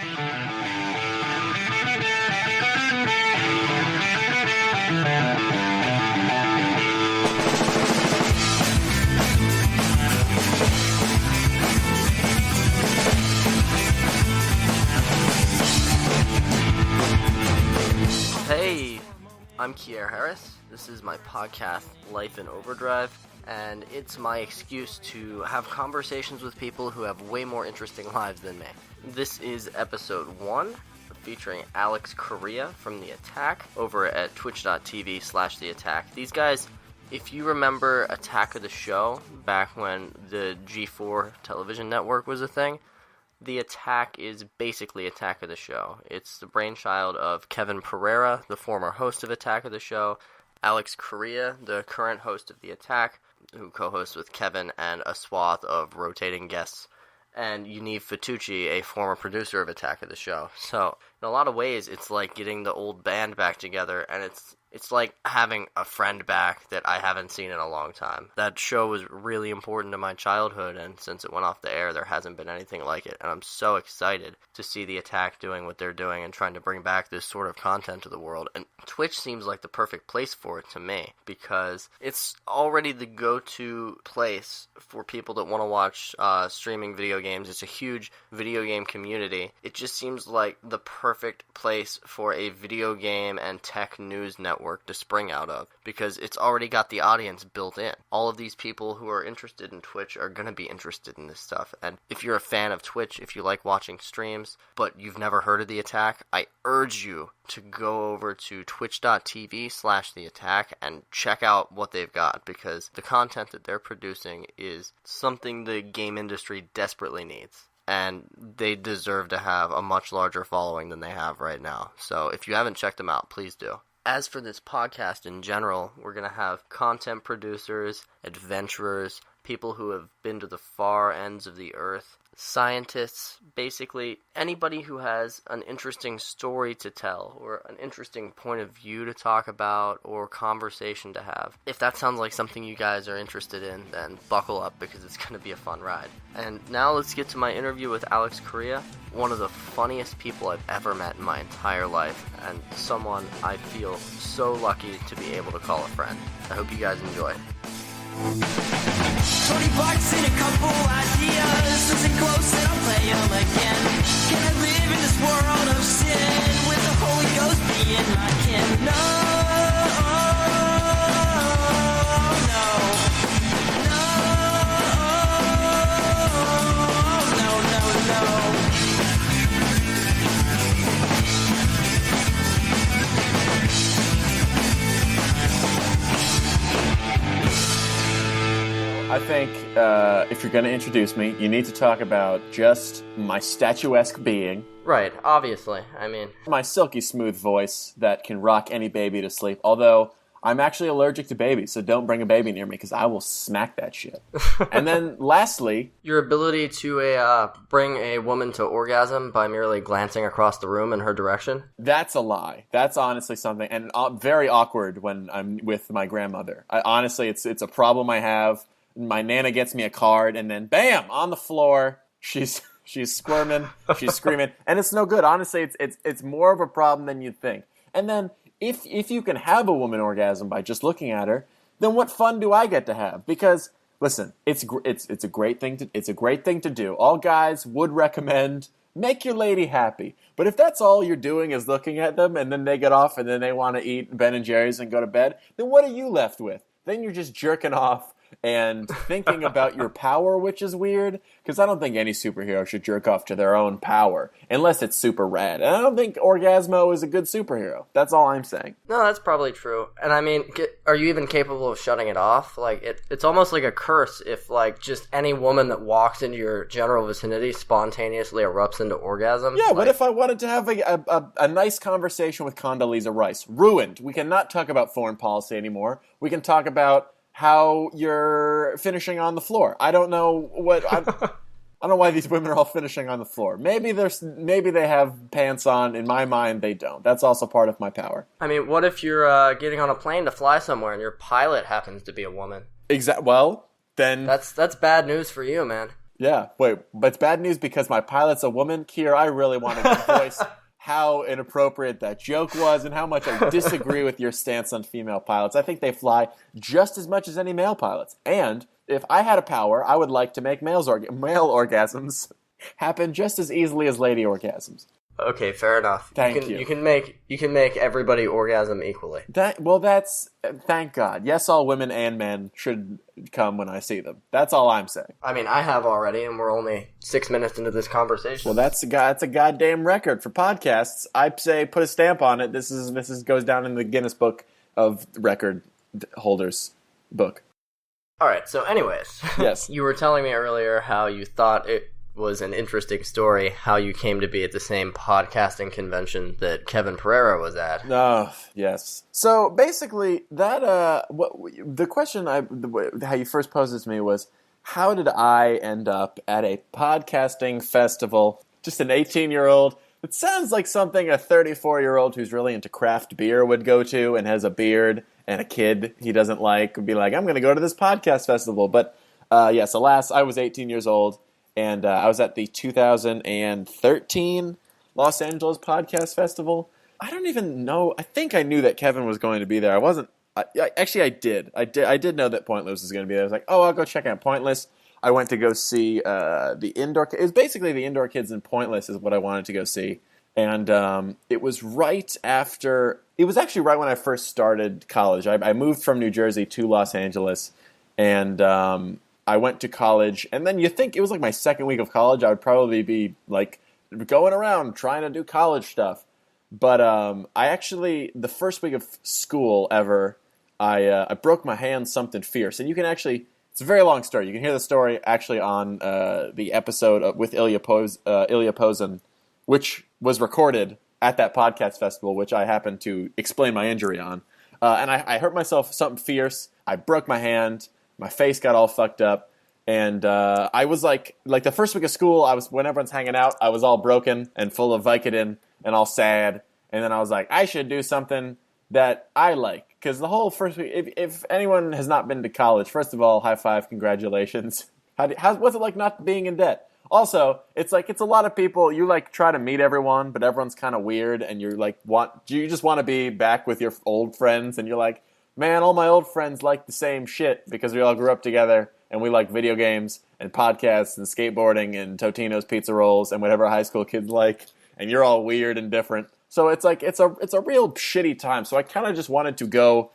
Hey, I'm Kier. This is my podcast, Life in Overdrive, and it's my excuse to have conversations with people who have way more interesting lives than me. This is episode 1, featuring Alex Corea from The Attack over at twitch.tv/The Attack. These guys, if you remember Attack of the Show, back when the G4 television network was a thing, The Attack is basically Attack of the Show. It's the brainchild of Kevin Pereira, the former host of Attack of the Show, Alex Corea, the current host of The Attack, who co-hosts with Kevin and a swath of rotating guests, and Yaniv Fatucci, a former producer of Attack of the Show. So, in a lot of ways, it's like getting the old band back together, and it's like having a friend back that I haven't seen in a long time. That show was really important to my childhood, and since it went off the air, there hasn't been anything like it, and I'm so excited to see The Attack doing what they're doing and trying to bring back this sort of content to the world. And Twitch seems like the perfect place for it to me, because it's already the go-to place for people that want to watch streaming video games. It's a huge video game community. It just seems like the perfect place for a video game and tech news network to spring out of, because it's already got the audience built in. All of these people who are interested in Twitch are going to be interested in this stuff, and if you're a fan of Twitch, if you like watching streams, but you've never heard of The Attack, I urge you to go over to twitch.tv/The Attack and check out what they've got, because the content that they're producing is something the game industry desperately needs. And they deserve to have a much larger following than they have right now. So if you haven't checked them out, please do. As for this podcast in general, we're going to have content producers, adventurers, people who have been to the far ends of the earth, scientists, basically anybody who has an interesting story to tell or an interesting point of view to talk about or conversation to have. If that sounds like something you guys are interested in, then buckle up, because it's going to be a fun ride. And now let's get to my interview with Alex Corea, one of the funniest people I've ever met in my entire life, and someone I feel so lucky to be able to call a friend. I hope you guys enjoy. 20 bucks and a couple ideas. Listen close and I'll play them again. Can I live in this world of sin with the Holy Ghost being my kin? No, no, no, no, no, no. I think if you're going to introduce me, you need to talk about just my statuesque being. Right, obviously. I mean, my silky smooth voice that can rock any baby to sleep. Although, I'm actually allergic to babies, so don't bring a baby near me, because I will smack that shit. And then, lastly, your ability to bring a woman to orgasm by merely glancing across the room in her direction? That's a lie. That's honestly something, and very awkward when I'm with my grandmother. Honestly, it's a problem I have. My Nana gets me a card, and then bam, on the floor, she's squirming, she's screaming, and it's no good. Honestly, it's more of a problem than you'd think. And then if you can have a woman orgasm by just looking at her, then what fun do I get to have? Because listen, it's a great thing to do. All guys would recommend make your lady happy. But if that's all you're doing is looking at them, and then they get off, and then they want to eat Ben and Jerry's and go to bed, then what are you left with? Then you're just jerking off and thinking about your power, which is weird, because I don't think any superhero should jerk off to their own power, unless it's super rad. And I don't think Orgasmo is a good superhero. That's all I'm saying. No, that's probably true. And I mean, are you even capable of shutting it off? Like, it's almost like a curse if, like, just any woman that walks into your general vicinity spontaneously erupts into orgasm. Yeah, what if I wanted to have a nice conversation with Condoleezza Rice? Ruined. We cannot talk about foreign policy anymore. We can talk about how you're finishing on the floor. I don't know what... I don't know why these women are all finishing on the floor. Maybe they have pants on. In my mind, they don't. That's also part of my power. I mean, what if you're getting on a plane to fly somewhere and your pilot happens to be a woman? Well, then... That's bad news for you, man. Yeah, wait, but it's bad news because my pilot's a woman. Kier, I really wanted to voice how inappropriate that joke was and how much I disagree with your stance on female pilots. I think they fly just as much as any male pilots. And if I had a power, I would like to make male orgasms happen just as easily as lady orgasms. Okay, fair enough. Thank you. You can make everybody orgasm equally. Thank God. Yes, all women and men should come when I see them. That's all I'm saying. I mean, I have already, and we're only 6 minutes into this conversation. Well, that's a goddamn record for podcasts. I say put a stamp on it. This goes down in the Guinness Book of Record Holders book. All right. So, anyways, yes, you were telling me earlier how you thought it was an interesting story how you came to be at the same podcasting convention that Kevin Pereira was at. Oh, yes. So basically, the question how you first posed it to me was, how did I end up at a podcasting festival? Just an 18-year-old. It sounds like something a 34-year-old who's really into craft beer would go to and has a beard and a kid he doesn't like would be like, I'm going to go to this podcast festival. But yes, alas, I was 18 years old. And I was at the 2013 Los Angeles Podcast Festival. I don't even know. I think I knew that Kevin was going to be there. I wasn't. Actually, I did. I did know that Pointless was going to be there. I was like, oh, I'll go check out Pointless. I went to go see the indoor. It was basically the indoor kids in Pointless is what I wanted to go see. And it was right after. It was actually right when I first started college. I moved from New Jersey to Los Angeles, and I went to college, and then you think it was like my second week of college, I would probably be like going around trying to do college stuff. But I actually, the first week of school ever, I broke my hand something fierce. And you can actually, it's a very long story. You can hear the story actually on the episode with Ilya Posen, which was recorded at that podcast festival, which I happened to explain my injury on. And I hurt myself something fierce. I broke my hand. My face got all fucked up, and I was like the first week of school, when everyone's hanging out, I was all broken and full of Vicodin and all sad, and then I was like, I should do something that I like, because the whole first week, if anyone has not been to college, first of all, high five, congratulations. What's it like not being in debt? Also, it's a lot of people, you like try to meet everyone, but everyone's kind of weird, and you're like, you just want to be back with your old friends, and you're like, man, all my old friends like the same shit because we all grew up together and we like video games and podcasts and skateboarding and Totino's pizza rolls and whatever high school kids like, and you're all weird and different. So it's like it's a real shitty time. So I kind of just wanted to go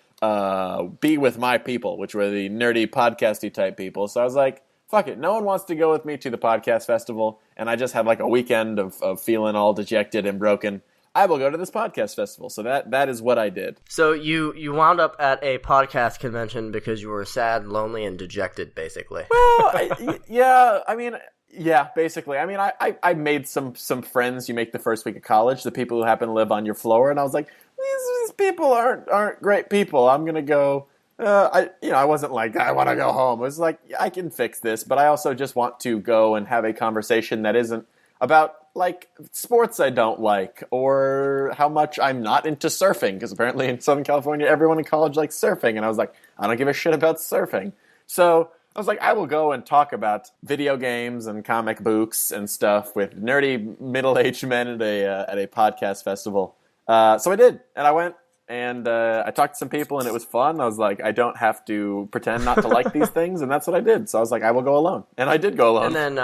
be with my people, which were the nerdy podcasty type people. So I was like, fuck it, no one wants to go with me to the podcast festival, and I just had like a weekend of feeling all dejected and broken. I will go to this podcast festival. So that is what I did. So you wound up at a podcast convention because you were sad, lonely, and dejected, basically. Well, yeah, basically. I mean, I made some friends you make the first week of college, the people who happen to live on your floor, and I was like, these people aren't great people. I'm going to go. I wasn't like, I want to go home. It was like, I can fix this, but I also just want to go and have a conversation that isn't about like sports I don't like or how much I'm not into surfing, because apparently in Southern California everyone in college likes surfing, and I was like, I don't give a shit about surfing. So I was like, I will go and talk about video games and comic books and stuff with nerdy middle-aged men at a podcast festival. So I did, and I went. And I talked to some people, and it was fun. I was like, I don't have to pretend not to like these things, and that's what I did. So I was like, I will go alone. And I did go alone. And then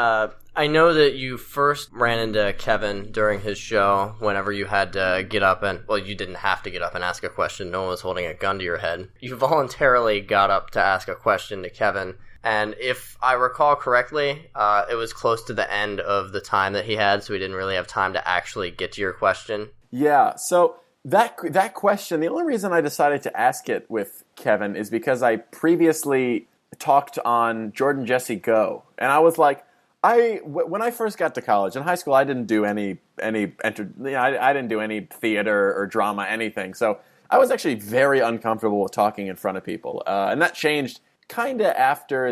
I know that you first ran into Kevin during his show whenever you had to get up and, well, you didn't have to get up and ask a question. No one was holding a gun to your head. You voluntarily got up to ask a question to Kevin. And if I recall correctly, it was close to the end of the time that he had, so he didn't really have time to actually get to your question. Yeah, so that question, the only reason I decided to ask it with Kevin is because I previously talked on Jordan Jesse Go, and I was like, when I first got to college in high school, I didn't do I didn't do any theater or drama, anything. So I was actually very uncomfortable with talking in front of people, and that changed kind of after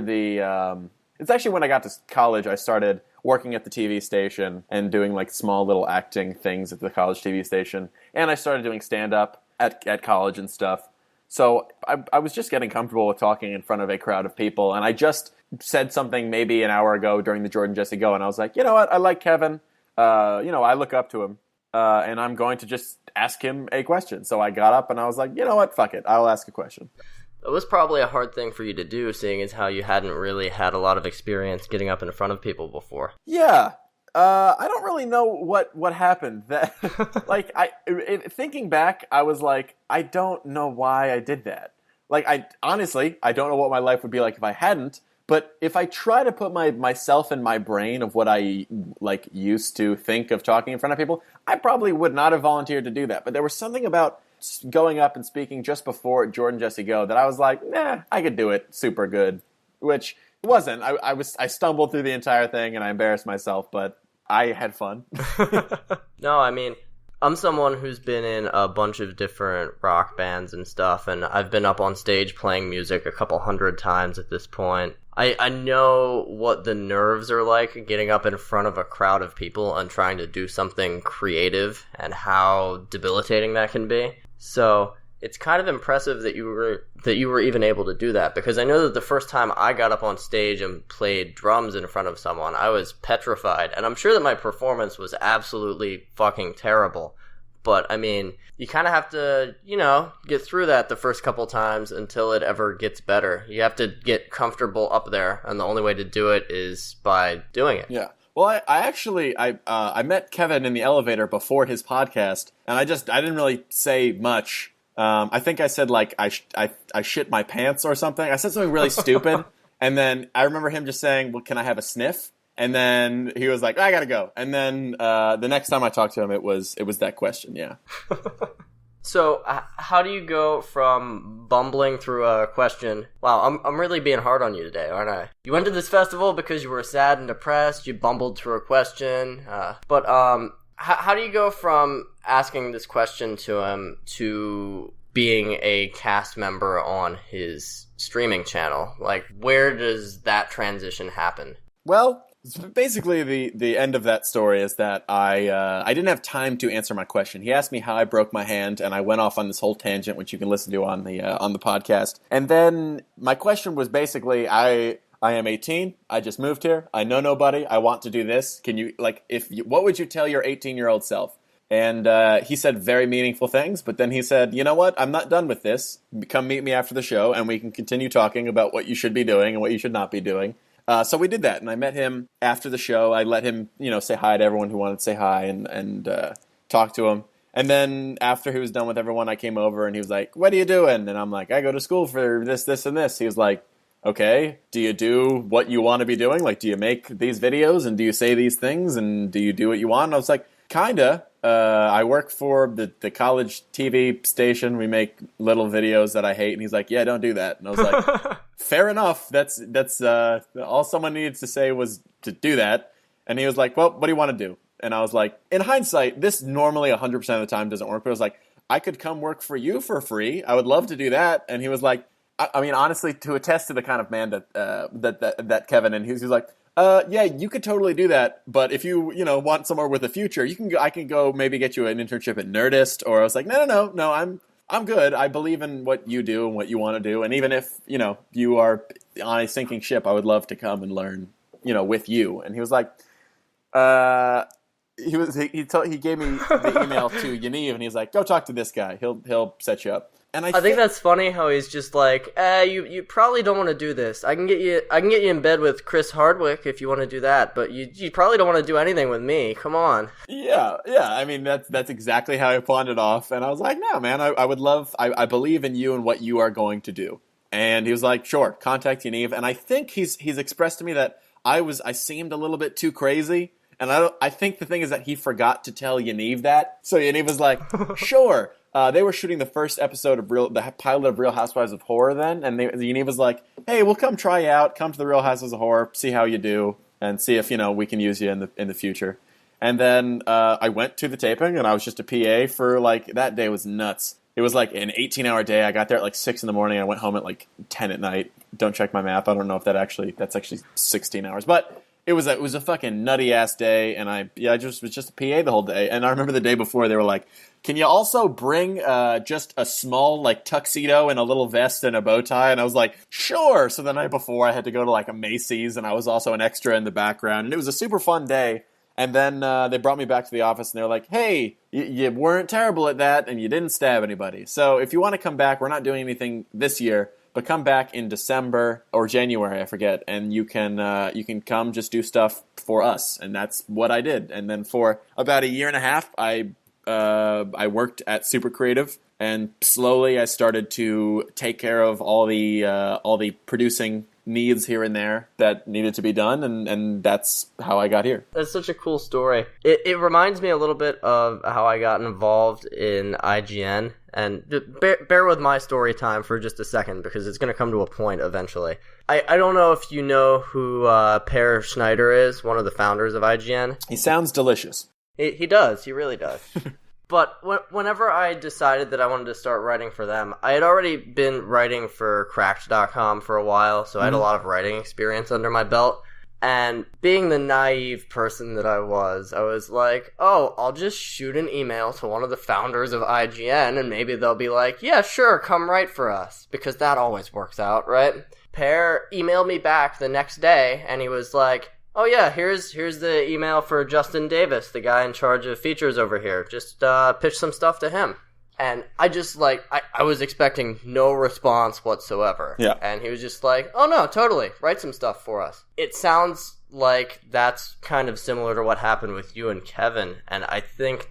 it's actually when I got to college, I started working at the TV station and doing like small little acting things at the college TV station. And I started doing stand-up at college and stuff. So I was just getting comfortable with talking in front of a crowd of people, and I just said something maybe an hour ago during the Jordan Jesse Go, and I was like, you know what, I like Kevin. I look up to him, and I'm going to just ask him a question. So I got up and I was like, you know what, fuck it, I'll ask a question. It was probably a hard thing for you to do, seeing as how you hadn't really had a lot of experience getting up in front of people before. Yeah. I don't really know what happened. That, like, thinking back, I was like, I don't know why I did that. Like, I don't know what my life would be like if I hadn't. But if I try to put myself in my brain of what I like used to think of talking in front of people, I probably would not have volunteered to do that. But there was something about going up and speaking just before Jordan Jesse Go that I was like, nah, I could do it super good, which it wasn't. I stumbled through the entire thing and I embarrassed myself, but I had fun. No, I mean, I'm someone who's been in a bunch of different rock bands and stuff, and I've been up on stage playing music a couple hundred times at this point. I know what the nerves are like getting up in front of a crowd of people and trying to do something creative and how debilitating that can be. So it's kind of impressive that you were even able to do that, because I know that the first time I got up on stage and played drums in front of someone, I was petrified, and I'm sure that my performance was absolutely fucking terrible. But, I mean, you kind of have to, get through that the first couple times until it ever gets better. You have to get comfortable up there, and the only way to do it is by doing it. Yeah. Well, I met Kevin in the elevator before his podcast, and I didn't really say much. I think I said, like, I shit my pants or something. I said something really stupid, and then I remember him just saying, well, can I have a sniff? And then he was like, I gotta go. And then the next time I talked to him, it was that question, yeah. So how do you go from bumbling through a question? Wow, I'm really being hard on you today, aren't I? You went to this festival because you were sad and depressed, you bumbled through a question, but how do you go from asking this question to him to being a cast member on his streaming channel? Like, where does that transition happen? Well, basically the end of that story is that I didn't have time to answer my question. He asked me how I broke my hand, and I went off on this whole tangent, which you can listen to on the podcast. And then my question was basically, I am 18. I just moved here. I know nobody. I want to do this. Can you, like, what would you tell your 18-year-old self? And he said very meaningful things, but then he said, you know what? I'm not done with this. Come meet me after the show, and we can continue talking about what you should be doing and what you should not be doing. So we did that, and I met him after the show. I let him, say hi to everyone who wanted to say hi and talk to him. And then after he was done with everyone, I came over, and he was like, what are you doing? And I'm like, I go to school for this, this, and this. He was like, okay, do you do what you want to be doing? Like, do you make these videos, and do you say these things, and do you do what you want? And I was like, kinda. I work for the college TV station. We make little videos that I hate. And he's like, yeah, don't do that. And I was like, fair enough. That's all someone needs to say was to do that. And he was like, well, what do you want to do? And I was like, in hindsight, this normally 100% of the time doesn't work. But I was like, I could come work for you for free. I would love to do that. And he was like, I mean, honestly, to attest to the kind of man that Kevin, and he was like, yeah, you could totally do that, but if you want somewhere with a future, you can go. I can go maybe get you an internship at Nerdist. Or I was like, no, I'm good. I believe in what you do and what you want to do, and even if you are on a sinking ship, I would love to come and learn with you. And he was like, he gave me the email to Yaniv, and he's like, go talk to this guy. He'll set you up. And I think that's funny how he's just like, you probably don't want to do this. I can get you in bed with Chris Hardwick if you want to do that, but you probably don't want to do anything with me. Come on. Yeah. I mean, that's exactly how I pawned it off. And I was like, no, man, I would love, I believe in you and what you are going to do. And he was like, sure, contact Yaniv. And I think he's expressed to me that I seemed a little bit too crazy. And I think the thing is that he forgot to tell Yaniv that. So Yaniv was like, sure. They were shooting the first episode of the pilot of Real Housewives of Horror then, and Yaniv was like, hey, we'll come try out, come to the Real Housewives of Horror, see how you do, and see if, we can use you in the future. And then I went to the taping, and I was just a PA for, that day was nuts. It was like an 18-hour day. I got there at 6 in the morning. I went home at 10 at night. Don't check my math. I don't know if that's actually 16 hours. But It was a fucking nutty ass day, and I just was just a PA the whole day. And I remember the day before they were like, "Can you also bring just a small like tuxedo and a little vest and a bow tie?" And I was like, "Sure." So the night before, I had to go to like a Macy's, and I was also an extra in the background, and it was a super fun day. And then they brought me back to the office, and they were like, "Hey, you weren't terrible at that, and you didn't stab anybody. So if you want to come back, we're not doing anything this year." But come back in December or January, I forget, and you can come just do stuff for us, and that's what I did. And then for about a year and a half, I worked at Super Creative, and slowly I started to take care of all the producing needs here and there that needed to be done, and that's how I got here. That's such a cool story. It reminds me a little bit of how I got involved in IGN, and bear with my story time for just a second, because it's going to come to a point eventually. I don't know if you know who Per Schneider is, one of the founders of IGN. He sounds delicious. He does. He really does. But whenever I decided that I wanted to start writing for them, I had already been writing for Cracked.com for a while, so I had a lot of writing experience under my belt. And being the naive person that I was like, oh, I'll just shoot an email to one of the founders of IGN, and maybe they'll be like, yeah, sure, come write for us. Because that always works out, right? Per emailed me back the next day, and he was like, oh yeah, here's the email for Justin Davis, the guy in charge of features over here. Just pitch some stuff to him. And I just I was expecting no response whatsoever. Yeah. And he was just like, oh no, totally, write some stuff for us. It sounds like that's kind of similar to what happened with you and Kevin. And I think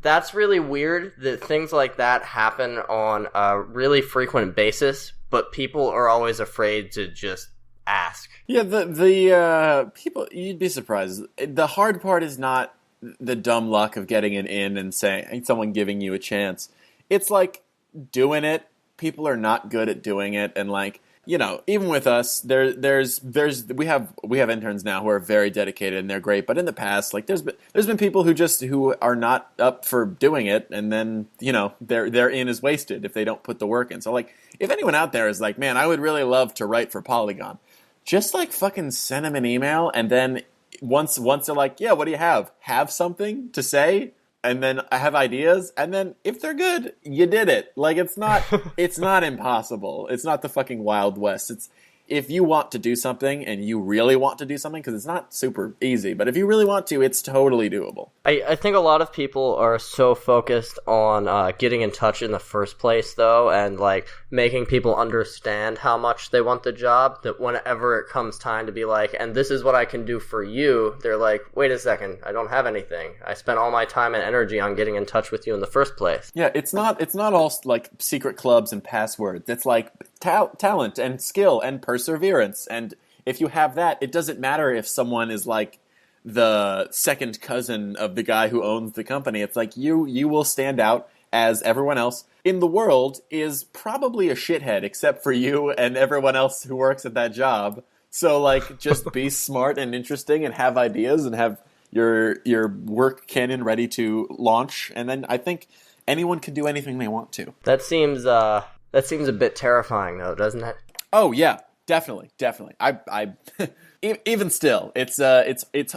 that's really weird that things like that happen on a really frequent basis, but people are always afraid to just ask. Yeah, the people, you'd be surprised. The hard part is not the dumb luck of getting an in and saying someone giving you a chance. It's like doing it. People are not good at doing it, and like, you know, even with us, we have interns now who are very dedicated and they're great. But in the past, like there's been people who are not up for doing it, and then, you know, their in is wasted if they don't put the work in. So like, if anyone out there is like, man, I would really love to write for Polygon, just like fucking send them an email, and then once they're like, yeah, what do you have? Have something to say? And then I have ideas, and then if they're good, you did it. Like, it's not impossible. It's not the fucking Wild West. It's, if you want to do something and you really want to do something, because it's not super easy, but if you really want to, it's totally doable. I think a lot of people are so focused on getting in touch in the first place, though, and like making people understand how much they want the job, that whenever it comes time to be like, and this is what I can do for you, they're like, wait a second, I don't have anything. I spent all my time and energy on getting in touch with you in the first place. Yeah, it's not all like secret clubs and passwords. It's like talent and skill and perseverance. And if you have that, it doesn't matter if someone is like the second cousin of the guy who owns the company. It's like you will stand out, as everyone else in the world is probably a shithead except for you and everyone else who works at that job. So like, just be smart and interesting and have ideas and have your work canon ready to launch, and then I think anyone can do anything they want to. That seems a bit terrifying, though, doesn't it? Oh yeah, definitely. I even still, it's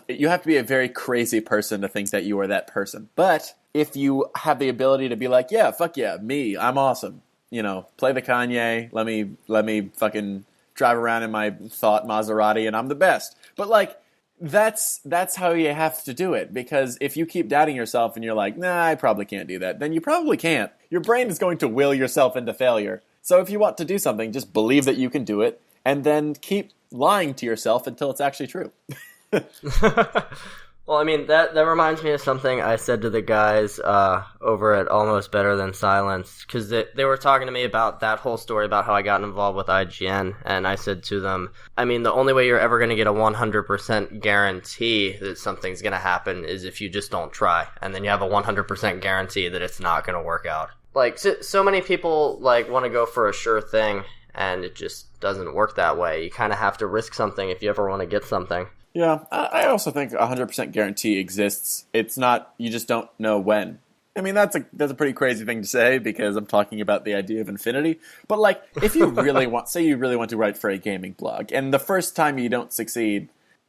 you have to be a very crazy person to think that you are that person. But if you have the ability to be like, yeah, fuck yeah, me, I'm awesome. You know, play the Kanye. Let me fucking drive around in my thought Maserati, and I'm the best. But like, that's how you have to do it, because if you keep doubting yourself and you're like, nah, I probably can't do that, then you probably can't. Your brain is going to will yourself into failure. So if you want to do something, just believe that you can do it, and then keep lying to yourself until it's actually true. Well, I mean, that reminds me of something I said to the guys over at Almost Better Than Silence, because they were talking to me about that whole story about how I got involved with IGN, and I said to them, I mean, the only way you're ever going to get a 100% guarantee that something's going to happen is if you just don't try, and then you have a 100% guarantee that it's not going to work out. Like, so many people like want to go for a sure thing, and it just doesn't work that way. You kind of have to risk something if you ever want to get something. Yeah, I also think 100% guarantee exists. It's not, you just don't know when. I mean, that's a pretty crazy thing to say, because I'm talking about the idea of infinity. But like, if you really want, say you really want to write for a gaming blog, and the first time you don't succeed,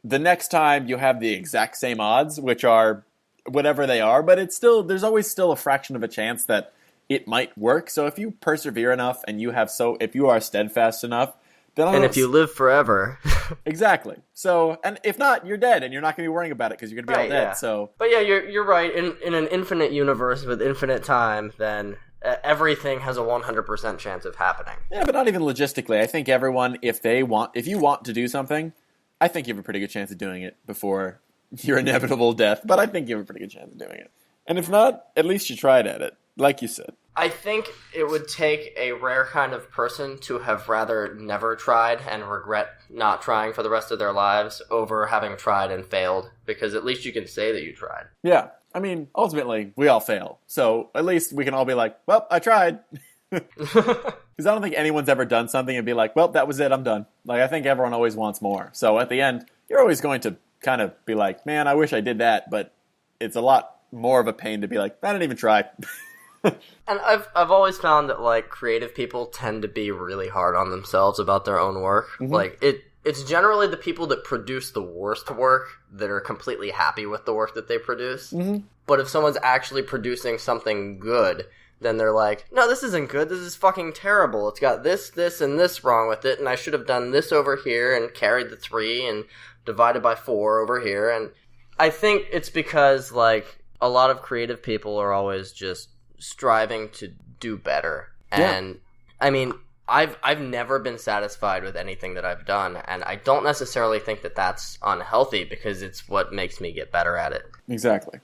the next time you have the exact same odds, which are whatever they are, but there's always still a fraction of a chance that it might work. So if you persevere enough and if you are steadfast enough, then and if you live forever. Exactly. So, and if not, you're dead and you're not going to be worrying about it because you're going to be all dead. Yeah. So, but yeah, you're right. In an infinite universe with infinite time, then everything has a 100% chance of happening. Yeah, but not even logistically. I think everyone, if you want to do something, I think you have a pretty good chance of doing it before your inevitable death. But I think you have a pretty good chance of doing it. And if not, at least you tried at it, like you said. I think it would take a rare kind of person to have rather never tried and regret not trying for the rest of their lives over having tried and failed, because at least you can say that you tried. Yeah. I mean, ultimately, we all fail. So at least we can all be like, well, I tried. Because I don't think anyone's ever done something and be like, well, that was it, I'm done. Like, I think everyone always wants more. So at the end, you're always going to kind of be like, man, I wish I did that, but it's a lot more of a pain to be like, I didn't even try. And I've always found that, like, creative people tend to be really hard on themselves about their own work. Mm-hmm. Like, it's generally the people that produce the worst work that are completely happy with the work that they produce. Mm-hmm. But if someone's actually producing something good, then they're like, no, this isn't good, this is fucking terrible. It's got this, and this wrong with it, and I should have done this over here and carried the 3 and divided by 4 over here. And I think it's because, like, a lot of creative people are always just striving to do better. And, yeah. I mean, I've never been satisfied with anything that I've done, and I don't necessarily think that that's unhealthy, because it's what makes me get better at it. Exactly.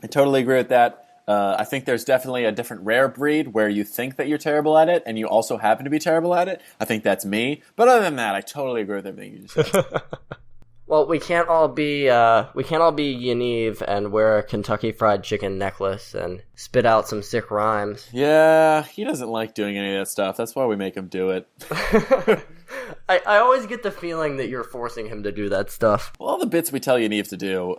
I totally agree with that. I think there's definitely a different rare breed where you think that you're terrible at it, and you also happen to be terrible at it. I think that's me. But other than that, I totally agree with everything you just said. Well, we can't all be Yaniv and wear a Kentucky Fried Chicken necklace and spit out some sick rhymes. Yeah, he doesn't like doing any of that stuff. That's why we make him do it. I always get the feeling that you're forcing him to do that stuff. Well, all the bits we tell Yaniv to do,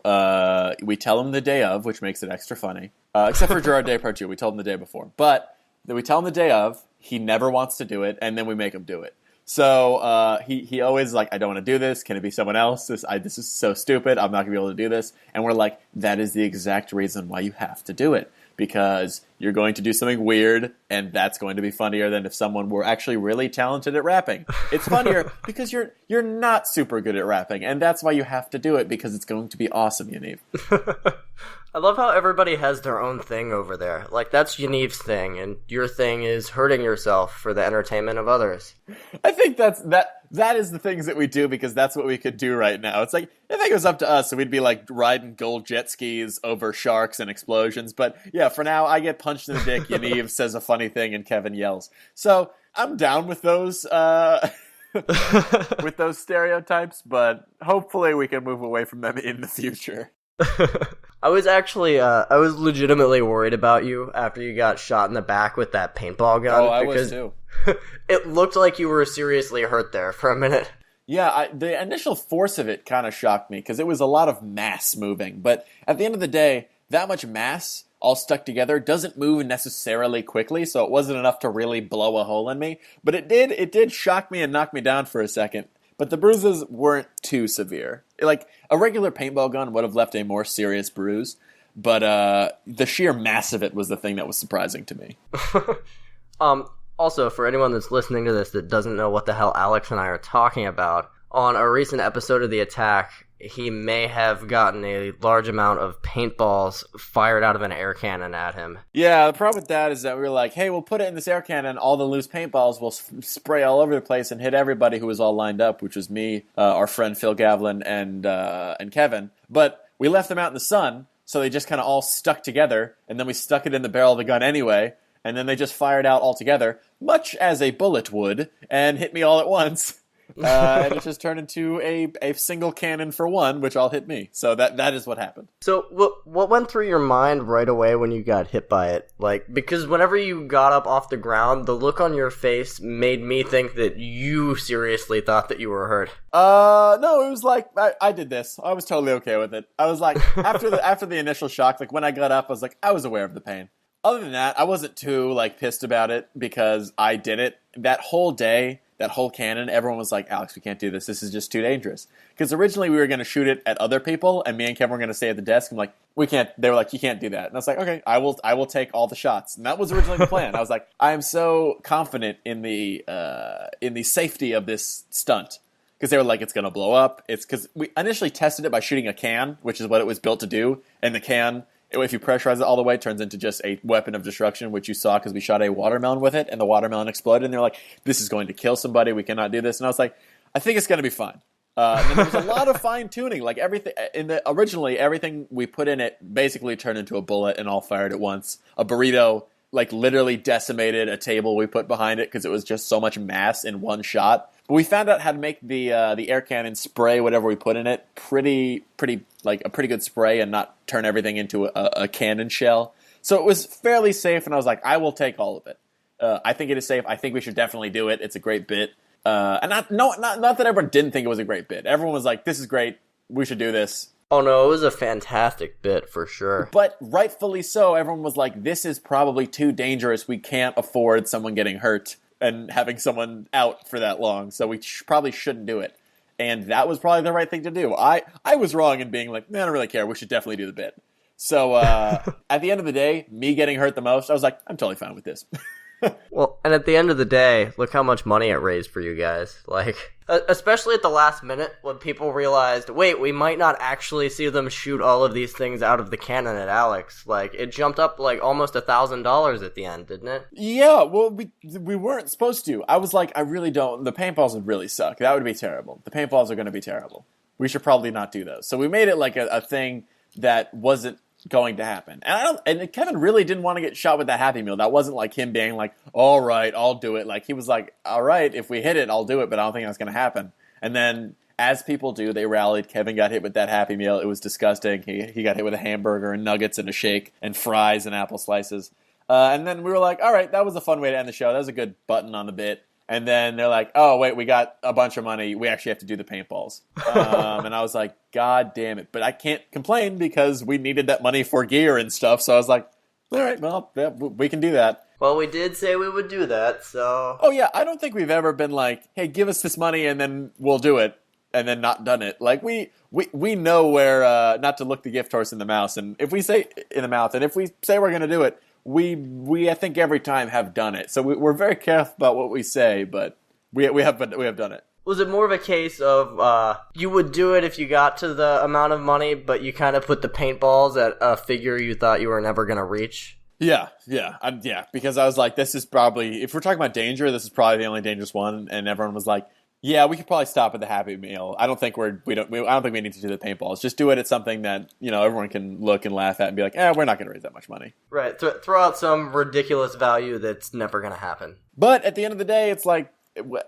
we tell him the day of, which makes it extra funny. Except for Gerard Depardieu, we told him the day before. But we tell him the day of, he never wants to do it, and then we make him do it. So he always like, I don't want to do this. Can it be someone else? This is so stupid. I'm not going to be able to do this. And we're like, that is the exact reason why you have to do it. Because you're going to do something weird, and that's going to be funnier than if someone were actually really talented at rapping. It's funnier because you're not super good at rapping, and that's why you have to do it, because it's going to be awesome, Yaniv. I love how everybody has their own thing over there. Like, that's Yaniv's thing, and your thing is hurting yourself for the entertainment of others. I think that is the things that we do because that's what we could do right now. It's like, I think it was up to us, so we'd be like riding gold jet skis over sharks and explosions. But yeah, for now, I get punched in the dick, Yaniv says a funny thing, and Kevin yells. So I'm down with those with those stereotypes, but hopefully we can move away from them in the future. I was legitimately worried about you after you got shot in the back with that paintball gun. Oh, I was too. It looked like you were seriously hurt there for a minute. Yeah, the initial force of it kind of shocked me because it was a lot of mass moving. But at the end of the day, that much mass all stuck together doesn't move necessarily quickly, so it wasn't enough to really blow a hole in me. But it did shock me and knock me down for a second. But the bruises weren't too severe. Like, a regular paintball gun would have left a more serious bruise, but the sheer mass of it was the thing that was surprising to me. Also, for anyone that's listening to this that doesn't know what the hell Alex and I are talking about, on a recent episode of The Attack, he may have gotten a large amount of paintballs fired out of an air cannon at him. Yeah, the problem with that is that we were like, hey, we'll put it in this air cannon, all the loose paintballs will spray all over the place and hit everybody who was all lined up, which was me, our friend Phil Gavlin, and Kevin. But we left them out in the sun, so they just kind of all stuck together, and then we stuck it in the barrel of the gun anyway, and then they just fired out all together, much as a bullet would, and hit me all at once. And it just turned into a single cannon for one, which all hit me. So that is what happened. So what went through your mind right away when you got hit by it? Like, because whenever you got up off the ground, the look on your face made me think that you seriously thought that you were hurt. No, it was like, I did this. I was totally okay with it. I was like, after the initial shock, like when I got up, I was like, I was aware of the pain. Other than that, I wasn't too, like, pissed about it because I did it. That whole day, that whole cannon, everyone was like, Alex, we can't do this. This is just too dangerous. Because originally we were going to shoot it at other people, and me and Kevin were going to stay at the desk. I'm like, we can't. They were like, you can't do that. And I was like, okay, I will take all the shots. And that was originally the plan. I was like, I am so confident in the safety of this stunt. Because they were like, it's going to blow up. It's because we initially tested it by shooting a can, which is what it was built to do. And the can, if you pressurize it all the way, it turns into just a weapon of destruction, which you saw because we shot a watermelon with it, and the watermelon exploded. And they're like, this is going to kill somebody. We cannot do this. And I was like, I think it's going to be fine. And then there was a lot of fine tuning. Like everything originally, everything we put in it basically turned into a bullet and all fired at once. A burrito like literally decimated a table we put behind it because it was just so much mass in one shot. But we found out how to make the air cannon spray whatever we put in it pretty like a pretty good spray and not turn everything into a cannon shell. So it was fairly safe, and I was like, I will take all of it. I think it is safe. I think we should definitely do it. It's a great bit. And not that everyone didn't think it was a great bit. Everyone was like, this is great. We should do this. Oh no, it was a fantastic bit for sure. But rightfully so, everyone was like, this is probably too dangerous. We can't afford someone getting hurt and having someone out for that long, so we probably shouldn't do it. And that was probably the right thing to do. I was wrong in being like, man, I don't really care. We should definitely do the bit. So at the end of the day, me getting hurt the most, I was like, I'm totally fine with this. Well, and at the end of the day, look how much money it raised for you guys. Like, especially at the last minute when people realized, wait, we might not actually see them shoot all of these things out of the cannon at Alex. Like, it jumped up like almost $1,000 at the end, didn't it? Yeah, well, we weren't supposed to. I was like, I really don't. The paintballs would really suck. That would be terrible. The paintballs are going to be terrible. We should probably not do those. So we made it like a thing that wasn't going to happen. And Kevin really didn't want to get shot with that Happy Meal. That wasn't like him being like, all right, I'll do it. Like, he was like, all right, if we hit it, I'll do it, but I don't think that's going to happen. And then, as people do, they rallied. Kevin got hit with that Happy Meal. It was disgusting. He got hit with a hamburger and nuggets and a shake and fries and apple slices. And then we were like, all right, that was a fun way to end the show. That was a good button on the bit. And then they're like, oh, wait, we got a bunch of money. We actually have to do the paintballs. And I was like, God damn it. But I can't complain because we needed that money for gear and stuff. So I was like, all right, well, yeah, we can do that. Well, we did say we would do that, so... Oh, yeah, I don't think we've ever been like, hey, give us this money and then we'll do it. And then not done it. Like, we know where not to look the gift horse in the mouth. And if we say in the mouth, and if we say we're going to do it, we I think every time have done it. So we're very careful about what we say, but we have done it. Was it more of a case of you would do it if you got to the amount of money, but you kind of put the paintballs at a figure you thought you were never going to reach? Yeah, because I was like, this is probably, if we're talking about danger, this is probably the only dangerous one, and everyone was like, yeah, we could probably stop at the Happy Meal. I don't think we need to do the paintballs. Just do it at something that, you know, everyone can look and laugh at and be like, we're not going to raise that much money. Right. Throw out some ridiculous value that's never going to happen. But at the end of the day, it's like,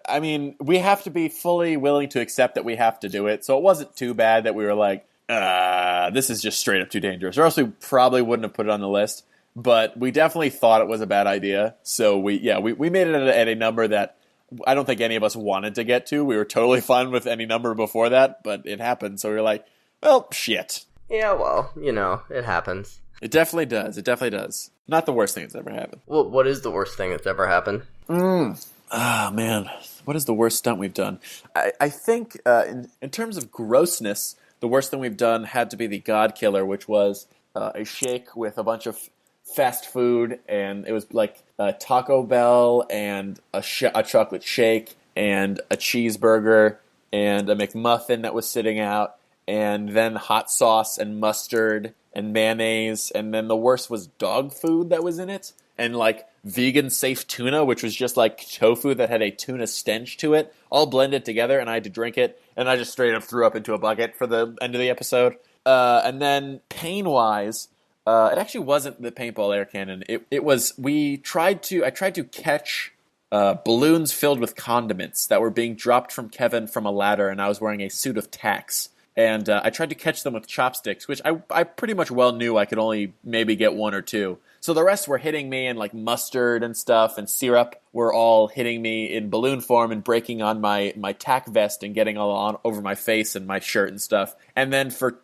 I mean, we have to be fully willing to accept that we have to do it. So it wasn't too bad that we were like, this is just straight up too dangerous. Or else we probably wouldn't have put it on the list. But we definitely thought it was a bad idea. So we made it at a number that I don't think any of us wanted to get to. We were totally fine with any number before that, but it happened. So we were like, well, shit. Yeah, well, you know, it happens. It definitely does. It definitely does. Not the worst thing that's ever happened. Well, what is the worst thing that's ever happened? Man. What is the worst stunt we've done? I think in terms of grossness, the worst thing we've done had to be the God Killer, which was a shake with a bunch of fast food, and it was like a Taco Bell and a chocolate shake and a cheeseburger and a McMuffin that was sitting out, and then hot sauce and mustard and mayonnaise, and then the worst was dog food that was in it, and like vegan safe tuna, which was just like tofu that had a tuna stench to it, all blended together, and I had to drink it, and I just straight up threw up into a bucket for the end of the episode. And then pain-wise, it actually wasn't the paintball air cannon. It was, I tried to catch balloons filled with condiments that were being dropped from Kevin from a ladder, and I was wearing a suit of tacks. And I tried to catch them with chopsticks, which I pretty much well knew I could only maybe get one or two. So the rest were hitting me in like mustard and stuff, and syrup were all hitting me in balloon form and breaking on my tack vest and getting all on over my face and my shirt and stuff. And then for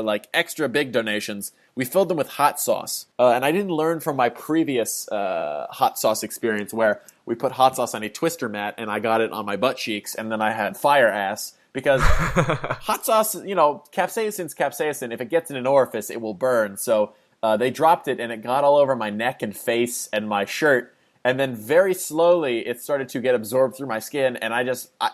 like extra big donations, we filled them with hot sauce. And I didn't learn from my previous hot sauce experience where we put hot sauce on a twister mat and I got it on my butt cheeks and then I had fire ass. Because hot sauce, capsaicin's capsaicin. If it gets in an orifice, it will burn. So they dropped it and it got all over my neck and face and my shirt. And then very slowly it started to get absorbed through my skin. And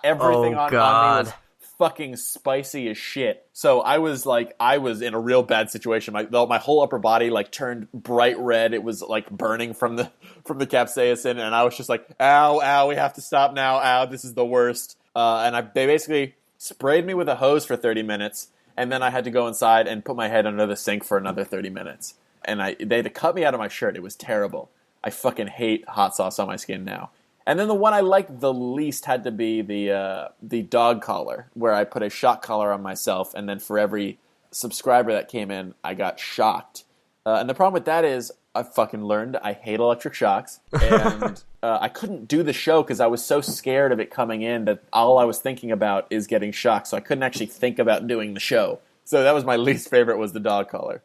everything on me was fucking spicy as shit. So I was in a real bad situation. My whole upper body like turned bright red. It was like burning from the capsaicin, and I was just like, ow, we have to stop now. Ow, this is the worst. They basically sprayed me with a hose for 30 minutes, and then I had to go inside and put my head under the sink for another 30 minutes. And they had to cut me out of my shirt. It was terrible. I fucking hate hot sauce on my skin now. And then the one I liked the least had to be the dog collar, where I put a shock collar on myself, and then for every subscriber that came in, I got shocked. And the problem with that is I fucking learned I hate electric shocks, and I couldn't do the show because I was so scared of it coming in that all I was thinking about is getting shocked, so I couldn't actually think about doing the show. So that was my least favorite, was the dog collar.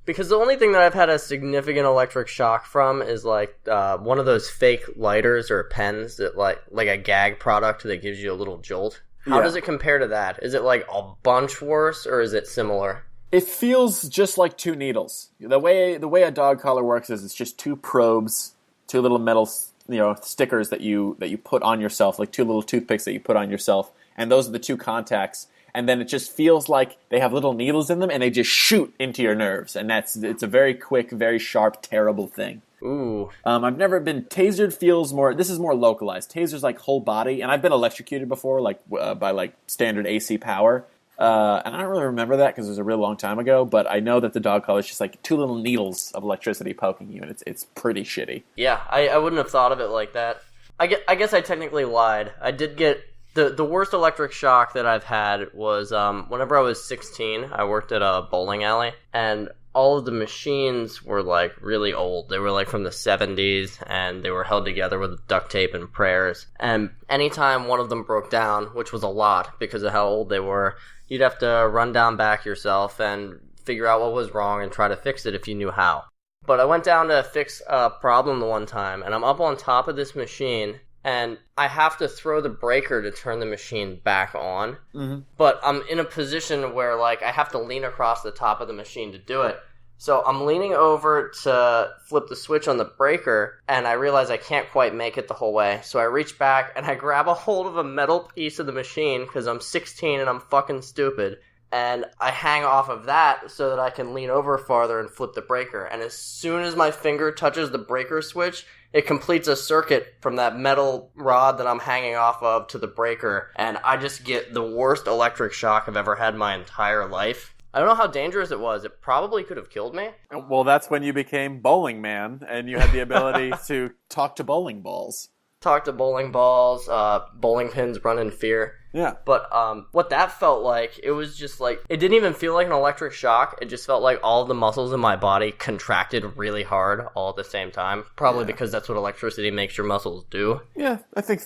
Because the only thing that I've had a significant electric shock from is like one of those fake lighters or pens that like a gag product that gives you a little jolt. How does it compare to that? Is it like a bunch worse or is it similar? It feels just like two needles. The way a dog collar works is it's just two probes, two little metal stickers that you put on yourself, like two little toothpicks that you put on yourself, and those are the two contacts. And then it just feels like they have little needles in them, and they just shoot into your nerves. And it's a very quick, very sharp, terrible thing. Ooh. I've never been tasered. This is more localized. Taser's like whole body, and I've been electrocuted before, by like standard AC power. And I don't really remember that because it was a real long time ago. But I know that the dog collar is just like two little needles of electricity poking you, and it's pretty shitty. Yeah, I wouldn't have thought of it like that. I guess I technically lied. I did get. The worst electric shock that I've had was whenever I was 16, I worked at a bowling alley, and all of the machines were like really old. They were like from the 70s, and they were held together with duct tape and prayers. And anytime one of them broke down, which was a lot because of how old they were, you'd have to run down back yourself and figure out what was wrong and try to fix it if you knew how. But I went down to fix a problem the one time, and I'm up on top of this machine, and I have to throw the breaker to turn the machine back on. Mm-hmm. But I'm in a position where like I have to lean across the top of the machine to do it. So I'm leaning over to flip the switch on the breaker, and I realize I can't quite make it the whole way. So I reach back and I grab a hold of a metal piece of the machine because I'm 16 and I'm fucking stupid. And I hang off of that so that I can lean over farther and flip the breaker. And as soon as my finger touches the breaker switch, it completes a circuit from that metal rod that I'm hanging off of to the breaker. And I just get the worst electric shock I've ever had in my entire life. I don't know how dangerous it was. It probably could have killed me. Well, that's when you became Bowling Man, and you had the ability to talk to bowling balls. Talk to bowling balls, bowling pins, run in fear. Yeah. But what that felt like, it was just like, it didn't even feel like an electric shock. It just felt like all of the muscles in my body contracted really hard all at the same time. Probably because that's what electricity makes your muscles do. Yeah, I think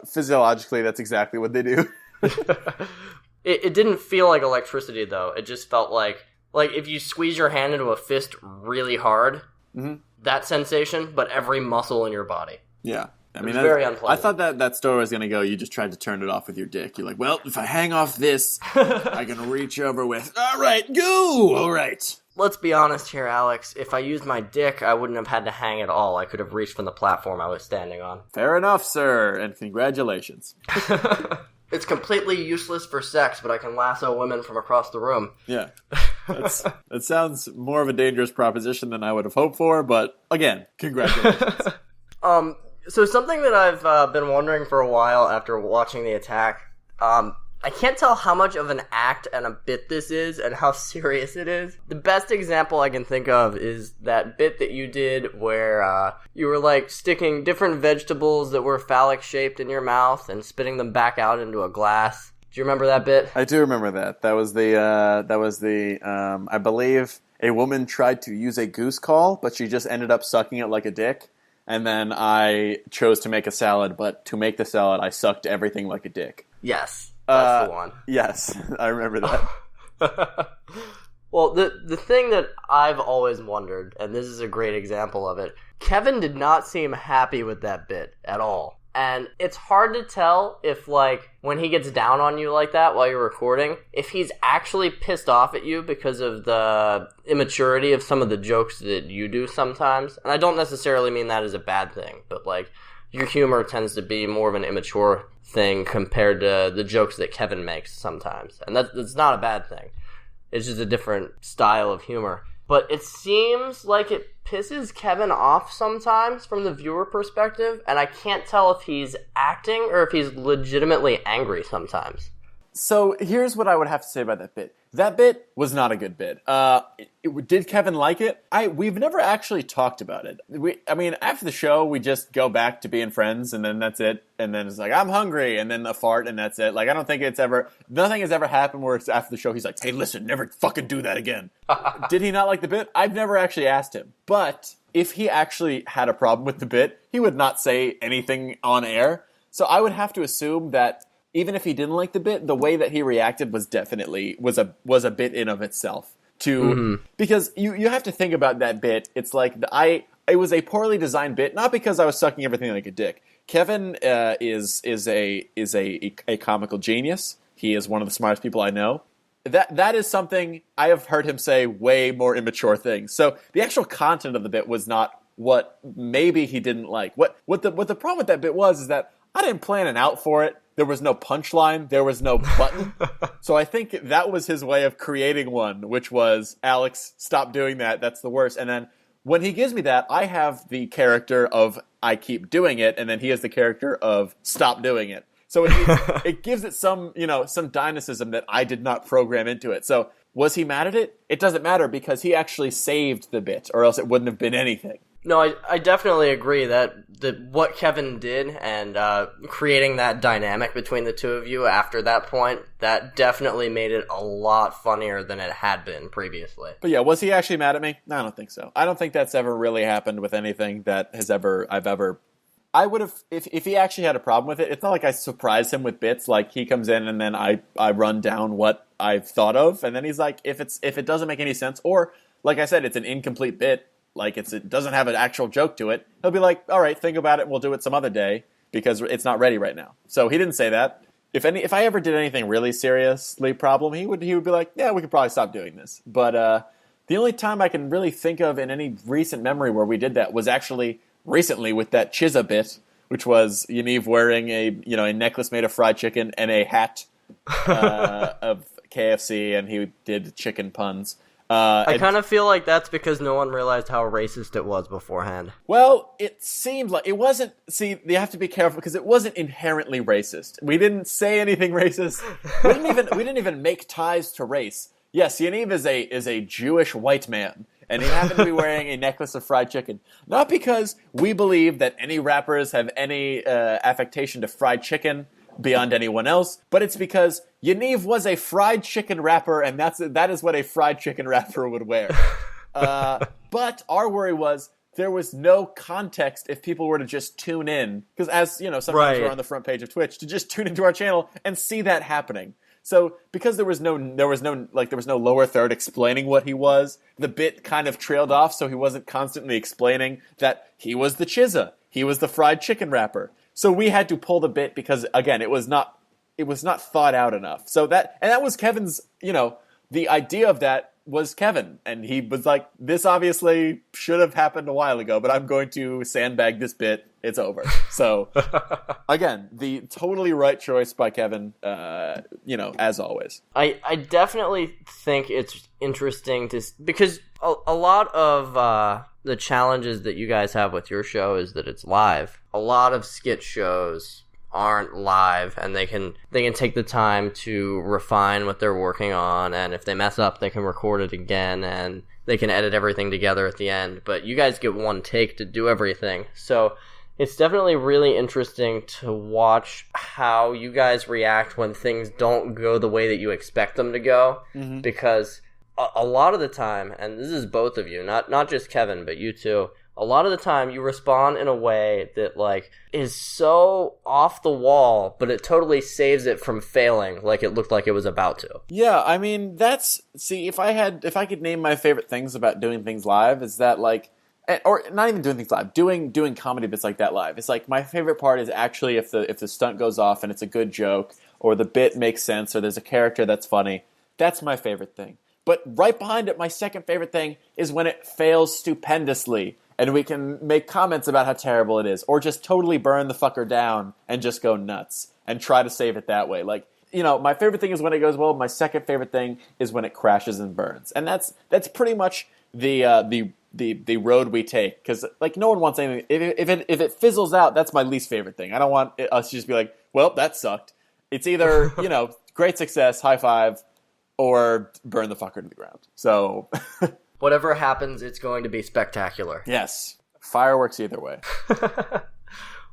physiologically that's exactly what they do. It didn't feel like electricity though. It just felt like if you squeeze your hand into a fist really hard, that sensation, but every muscle in your body. Yeah. I mean, very unpleasant. I thought that story was going to go, you just tried to turn it off with your dick. You're like, well, if I hang off this, I can reach over with, all right, go, all right. Let's be honest here, Alex. If I used my dick, I wouldn't have had to hang at all. I could have reached from the platform I was standing on. Fair enough, sir, and congratulations. It's completely useless for sex, but I can lasso women from across the room. Yeah. That sounds more of a dangerous proposition than I would have hoped for, but again, congratulations. So something that I've been wondering for a while after watching the attack, I can't tell how much of an act and a bit this is and how serious it is. The best example I can think of is that bit that you did where you were like sticking different vegetables that were phallic shaped in your mouth and spitting them back out into a glass. Do you remember that bit? I do remember that. That was the I believe a woman tried to use a goose call, but she just ended up sucking it like a dick. And then I chose to make a salad, but to make the salad, I sucked everything like a dick. Yes, that's the one. Yes, I remember that. Well, the thing that I've always wondered, and this is a great example of it, Kevin did not seem happy with that bit at all. And it's hard to tell if, like, when he gets down on you like that while you're recording, if he's actually pissed off at you because of the immaturity of some of the jokes that you do sometimes. And I don't necessarily mean that as a bad thing, but, like, your humor tends to be more of an immature thing compared to the jokes that Kevin makes sometimes. And that's not a bad thing. It's just a different style of humor. But it seems like it pisses Kevin off sometimes from the viewer perspective, and I can't tell if he's acting or if he's legitimately angry sometimes. So here's what I would have to say about that bit. That bit was not a good bit. Did Kevin like it? We've never actually talked about it. After the show, we just go back to being friends, and then that's it. And then it's like, I'm hungry, and then a fart, and that's it. Like, I don't think nothing has ever happened where it's after the show, he's like, hey, listen, never fucking do that again. Did he not like the bit? I've never actually asked him. But if he actually had a problem with the bit, he would not say anything on air. So I would have to assume that even if he didn't like the bit, the way that he reacted was definitely was a bit in of itself. Because you have to think about that bit. It's like it was a poorly designed bit, not because I was sucking everything like a dick. Kevin is a comical genius. He is one of the smartest people I know. That is something I have heard him say way more immature things. So the actual content of the bit was not what maybe he didn't like. What the problem with that bit is that I didn't plan an out for it. There was no punchline. There was no button. So I think that was his way of creating one, which was, Alex, stop doing that. That's the worst. And then when he gives me that, I have the character of I keep doing it, and then he has the character of stop doing it. So it gives it some dynamism that I did not program into it. So was he mad at it? It doesn't matter because he actually saved the bit, or else it wouldn't have been anything. No, I definitely agree that what Kevin did and creating that dynamic between the two of you after that point, that definitely made it a lot funnier than it had been previously. But yeah, was he actually mad at me? No, I don't think so. I don't think that's ever really happened with anything that I would have, if he actually had a problem with it, it's not like I surprise him with bits, like he comes in and then I run down what I've thought of, and then he's like, if it doesn't make any sense, or like I said, it's an incomplete bit, like it doesn't have an actual joke to it, he'll be like, all right, think about it, we'll do it some other day, because it's not ready right now. So he didn't say that. If I ever did anything really seriously problem, he would be like, yeah, we could probably stop doing this. But the only time I can really think of in any recent memory where we did that was actually recently with that Chizza bit, which was Yaniv wearing a necklace made of fried chicken and a hat of KFC, and he did chicken puns. I kind of feel like that's because no one realized how racist it was beforehand. Well, it seemed like it wasn't. See, you have to be careful because it wasn't inherently racist. We didn't say anything racist. We didn't even make ties to race. Yes, Yaniv is a Jewish white man, and he happened to be wearing a necklace of fried chicken. Not because we believe that any rappers have any affectation to fried chicken beyond anyone else, but it's because Yaniv was a fried chicken rapper, and that is what a fried chicken rapper would wear. But our worry was there was no context if people were to just tune in, because as sometimes we're on the front page of Twitch, to just tune into our channel and see that happening. So because there was no lower third explaining what he was, the bit kind of trailed off, so he wasn't constantly explaining that he was the Chizza, he was the fried chicken rapper. So we had to pull the bit because, again, it was not thought out enough. So that was Kevin's, the idea of that was Kevin. And he was like, this obviously should have happened a while ago, but I'm going to sandbag this bit. It's over. So, again, the totally right choice by Kevin, as always. I definitely think it's interesting because a lot of the challenges that you guys have with your show is that it's live. A lot of skit shows aren't live, and they can take the time to refine what they're working on, and if they mess up, they can record it again, and they can edit everything together at the end. But you guys get one take to do everything. So it's definitely really interesting to watch how you guys react when things don't go the way that you expect them to go, because a lot of the time, and this is both of you, not just Kevin, but you too, a lot of the time you respond in a way that, like, is so off the wall, but it totally saves it from failing like it looked like it was about to. Yeah, I mean, if I could name my favorite things about doing things live, is that, like, or not even doing things live, doing comedy bits like that live. It's like, my favorite part is actually if the stunt goes off and it's a good joke, or the bit makes sense, or there's a character that's funny. That's my favorite thing. But right behind it, my second favorite thing is when it fails stupendously, and we can make comments about how terrible it is, or just totally burn the fucker down and just go nuts and try to save it that way. Like, you know, my favorite thing is when it goes well. My second favorite thing is when it crashes and burns, and that's pretty much the road we take. Because, like, no one wants anything. If it fizzles out, that's my least favorite thing. I don't want us to just be like, well, that sucked. It's either, you know, great success, high five, or burn the fucker to the ground. So whatever happens, it's going to be spectacular. Yes. Fireworks either way.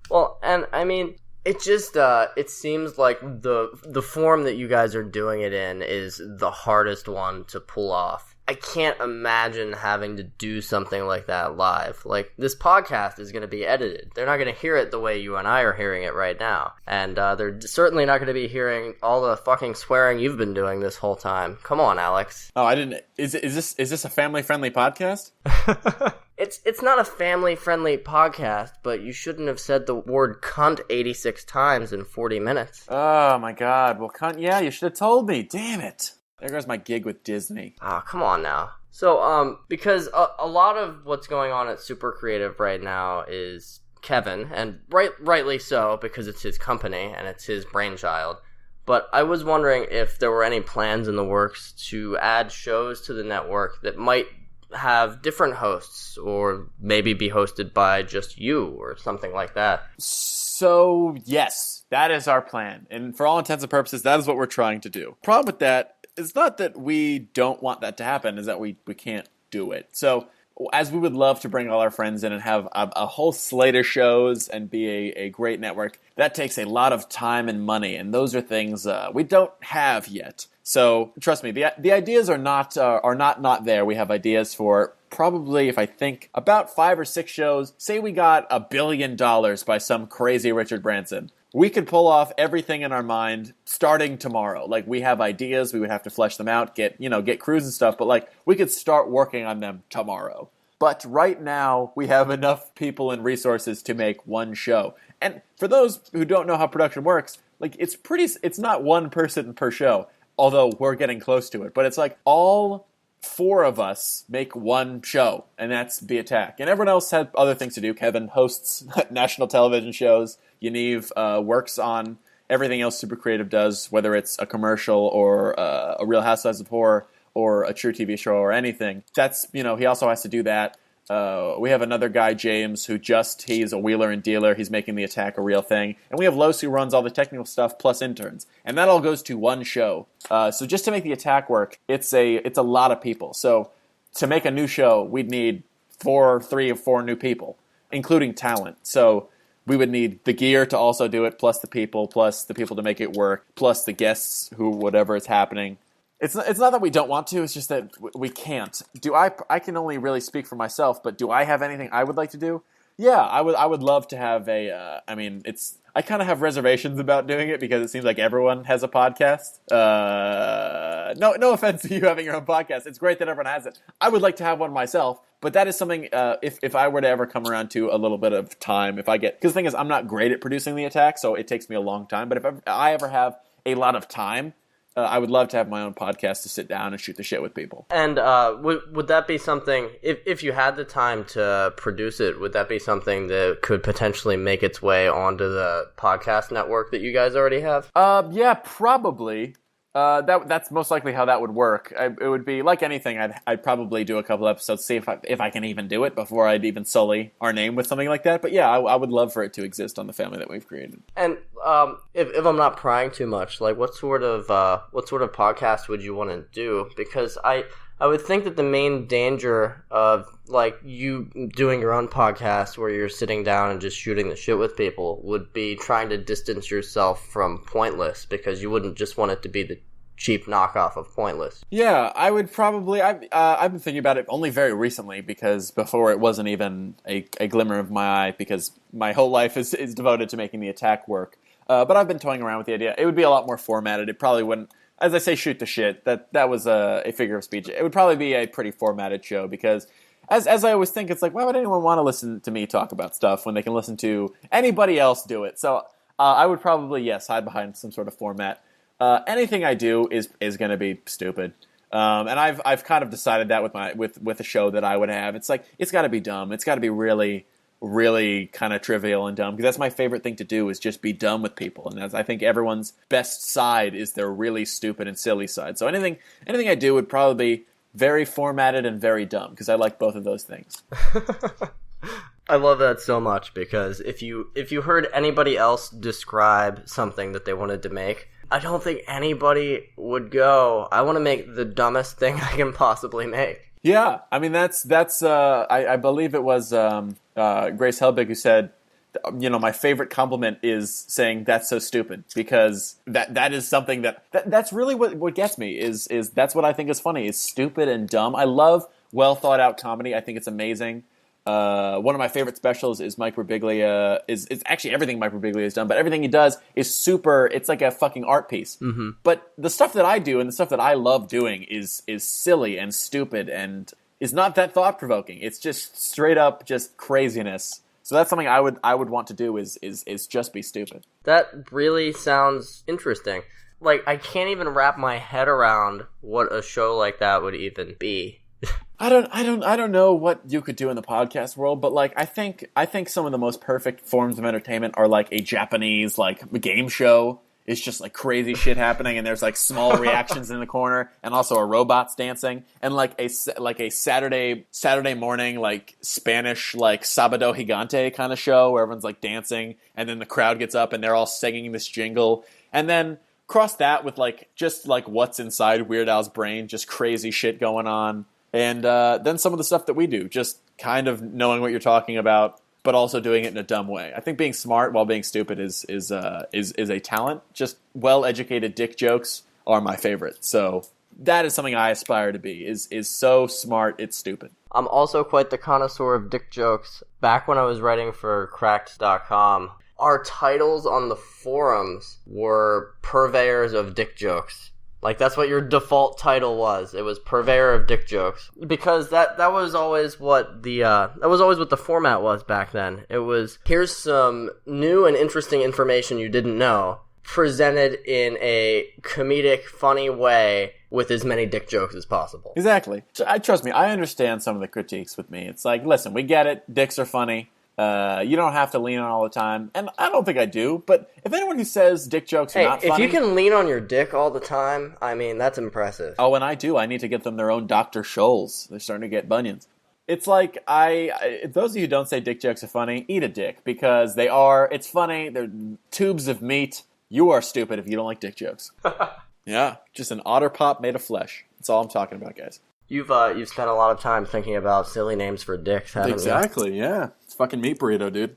Well, and I mean, it just it seems like the form that you guys are doing it in is the hardest one to pull off. I can't imagine having to do something like that live. Like, this podcast is going to be edited. They're not going to hear it the way you and I are hearing it right now. And they're certainly not going to be hearing all the fucking swearing you've been doing this whole time. Come on, Alex. Oh, I didn't. Is this a family-friendly podcast? It's not a family-friendly podcast, but you shouldn't have said the word cunt 86 times in 40 minutes. Oh, my God. Well, cunt, yeah, you should have told me. Damn it. There goes my gig with Disney. Oh, come on now. So, because a lot of what's going on at Super Creative right now is Kevin, and rightly so, because it's his company and it's his brainchild. But I was wondering if there were any plans in the works to add shows to the network that might have different hosts, or maybe be hosted by just you, or something like that. So, yes, that is our plan. And for all intents and purposes, that is what we're trying to do. Problem with that, it's not that we don't want that to happen, is that we can't do it. So, as we would love to bring all our friends in and have a whole slate of shows and be a great network, that takes a lot of time and money, and those are things we don't have yet. So, trust me, the ideas are not there. We have ideas for probably, if I think, about 5 or 6 shows. Say we got $1 billion by some crazy Richard Branson. We could pull off everything in our mind starting tomorrow. Like, we have ideas, we would have to flesh them out, get crews and stuff, but, like, we could start working on them tomorrow. But right now, we have enough people and resources to make one show. And for those who don't know how production works, like, it's not one person per show, although we're getting close to it. But it's like all 4 of us make one show, and that's The Attack. And everyone else had other things to do. Kevin hosts national television shows. Yaniv works on everything else Super Creative does, whether it's a commercial or a Real Housewives of Horror or a true TV show or anything. That's, he also has to do that. We have another guy, James, he's a wheeler and dealer. He's making The Attack a real thing. And we have Los, who runs all the technical stuff, plus interns. And that all goes to one show. So just to make The Attack work, it's a lot of people. So to make a new show, we'd need 3 or 4 new people, including talent. So we would need the gear to also do it, plus the people to make it work, plus the guests whatever is happening. It's not that we don't want to, it's just that we can't. I can only really speak for myself, but do I have anything I would like to do? Yeah, I would love to have I kind of have reservations about doing it because it seems like everyone has a podcast. No offense to you having your own podcast. It's great that everyone has it. I would like to have one myself, but that is something, if I were to ever come around to a little bit of time, because the thing is, I'm not great at producing The Attack, so it takes me a long time, but if I ever have a lot of time, I would love to have my own podcast to sit down and shoot the shit with people. And would that be something, if you had the time to produce it, would that be something that could potentially make its way onto the podcast network that you guys already have? Yeah, probably. That's most likely how that would work. It would be like anything. I'd probably do a couple episodes, see if I can even do it before I'd even sully our name with something like that. But yeah, I would love for it to exist on the family that we've created. And if I'm not prying too much, like what sort of podcast would you want to do? Because I would think that the main danger of like you doing your own podcast where you're sitting down and just shooting the shit with people would be trying to distance yourself from Pointless, because you wouldn't just want it to be the cheap knockoff of Pointless. Yeah, I would probably. I've been thinking about it only very recently, because before it wasn't even a glimmer of my eye, because my whole life is devoted to making the attack work. But I've been toying around with the idea. It would be a lot more formatted. It probably wouldn't. As I say, shoot the shit. That was a figure of speech. It would probably be a pretty formatted show, because as I always think, it's like, why would anyone want to listen to me talk about stuff when they can listen to anybody else do it? So I would probably, yes, hide behind some sort of format. Anything I do is going to be stupid, and I've kind of decided that with a show that I would have. It's like, it's got to be dumb. It's got to be really, really kind of trivial and dumb, because that's my favorite thing to do, is just be dumb with people. And I think everyone's best side is their really stupid and silly side. So anything I do would probably be very formatted and very dumb, because I like both of those things. I love that so much, because if you heard anybody else describe something that they wanted to make, I don't think anybody would go, I want to make the dumbest thing I can possibly make. Yeah, I mean, that's I believe it was Grace Helbig who said, my favorite compliment is saying that's so stupid, because that is something that's really what gets me, is that's what I think is funny, is stupid and dumb. I love well thought out comedy. I think it's amazing. One of my favorite specials is Mike Birbiglia. Is actually everything Mike Birbiglia has done, but everything he does is super. It's like a fucking art piece. Mm-hmm. But the stuff that I do and the stuff that I love doing is silly and stupid and is not that thought provoking. It's just straight up just craziness. So that's something I would want to do is just be stupid. That really sounds interesting. Like, I can't even wrap my head around what a show like that would even be. I don't know what you could do in the podcast world, but like I think some of the most perfect forms of entertainment are like a Japanese like game show. It's just like crazy shit happening, and there's like small reactions in the corner, and also a robots dancing, and like a Saturday morning like Spanish like Sábado Gigante kind of show where everyone's like dancing, and then the crowd gets up and they're all singing this jingle, and then cross that with like just like what's inside Weird Al's brain, just crazy shit going on. And then some of the stuff that we do, just kind of knowing what you're talking about, but also doing it in a dumb way. I think being smart while being stupid is a talent. Just well-educated dick jokes are my favorite. So that is something I aspire to be, is so smart it's stupid. I'm also quite the connoisseur of dick jokes. Back when I was writing for Cracked.com, our titles on the forums were purveyors of dick jokes. Like, that's what your default title was. It was purveyor of dick jokes. Because that was always what the format was back then. It was, here's some new and interesting information you didn't know, presented in a comedic, funny way with as many dick jokes as possible. Exactly. Trust me, I understand some of the critiques with me. It's like, listen, we get it. Dicks are funny. You don't have to lean on all the time. And I don't think I do, but if anyone who says dick jokes are not funny... if you can lean on your dick all the time, I mean, that's impressive. Oh, and I do. I need to get them their own Dr. Scholl's. They're starting to get bunions. It's like, those of you who don't say dick jokes are funny, eat a dick, because it's funny, they're tubes of meat. You are stupid if you don't like dick jokes. Yeah, just an otter pop made of flesh. That's all I'm talking about, guys. You've spent a lot of time thinking about silly names for dicks, haven't you? Exactly, yeah. It's fucking meat burrito, dude.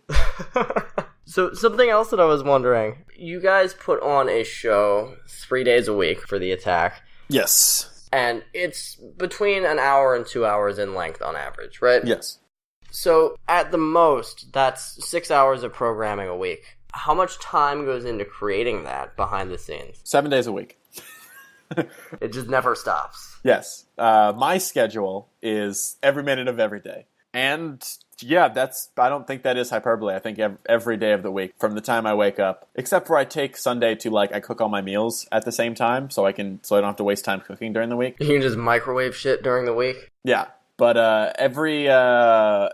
So something else that I was wondering, you guys put on a show 3 days a week for the attack. Yes. And it's between an hour and 2 hours in length on average, right? Yes. So at the most, that's 6 hours of programming a week. How much time goes into creating that behind the scenes? 7 days a week. It just never stops. Yes. My schedule is every minute of every day. And yeah, I don't think that is hyperbole. I think every day of the week, from the time I wake up, except for I take Sunday to I cook all my meals at the same time, so I don't have to waste time cooking during the week. You can just microwave shit during the week? Yeah. But every day,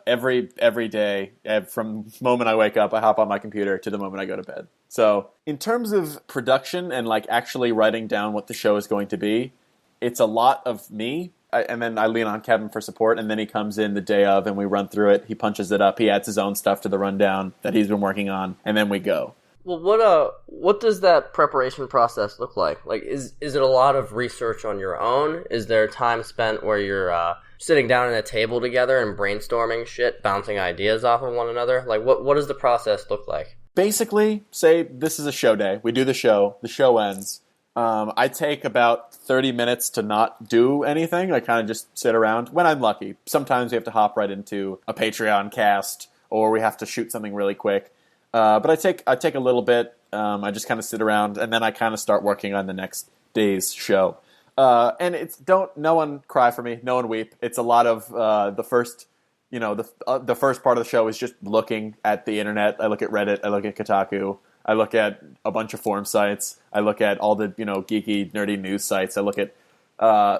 from the moment I wake up, I hop on my computer to the moment I go to bed. So in terms of production and actually writing down what the show is going to be, it's a lot of me. And then I lean on Kevin for support, and then he comes in the day of and we run through it. He punches it up. He adds his own stuff to the rundown that he's been working on, and then we go. Well, what does that preparation process look like? Is it a lot of research on your own? Is there time spent where you're sitting down at a table together and brainstorming shit, bouncing ideas off of one another? What does the process look like? Basically, say this is a show day. We do the show. The show ends. I take about 30 minutes to not do anything. I kind of just sit around when I'm lucky. Sometimes we have to hop right into a Patreon cast, or we have to shoot something really quick. But I take a little bit. I just kind of sit around, and then I kind of start working on the next day's show. And no one cry for me, no one weep. It's a lot of the first part of the show is just looking at the internet. I look at Reddit, I look at Kotaku, I look at a bunch of forum sites, I look at all the geeky, nerdy news sites. I look at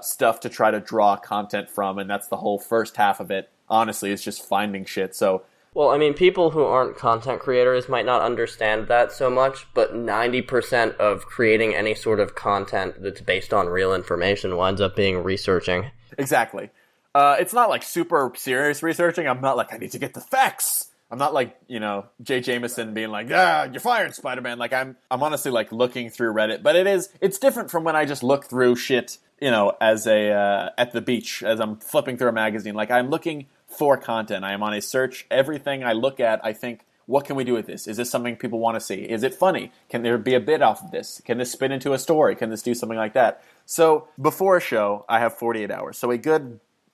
stuff to try to draw content from, and that's the whole first half of it. Honestly, it's just finding shit. So. Well, I mean, people who aren't content creators might not understand that so much, but 90% of creating any sort of content that's based on real information winds up being researching. Exactly. It's not like super serious researching. I'm not like, I need to get the facts. I'm not like, Jay Jameson being like, you're fired, Spider-Man. Like, I'm honestly like looking through Reddit, but it's different from when I just look through shit, as at the beach, as I'm flipping through a magazine. Like, I'm looking for content. I am on a search. Everything I look at, I think, what can we do with this? Is this something people want to see? Is it funny? Can there be a bit off of this? Can this spin into a story? Can this do something like that? So before a show, I have 48 hours. So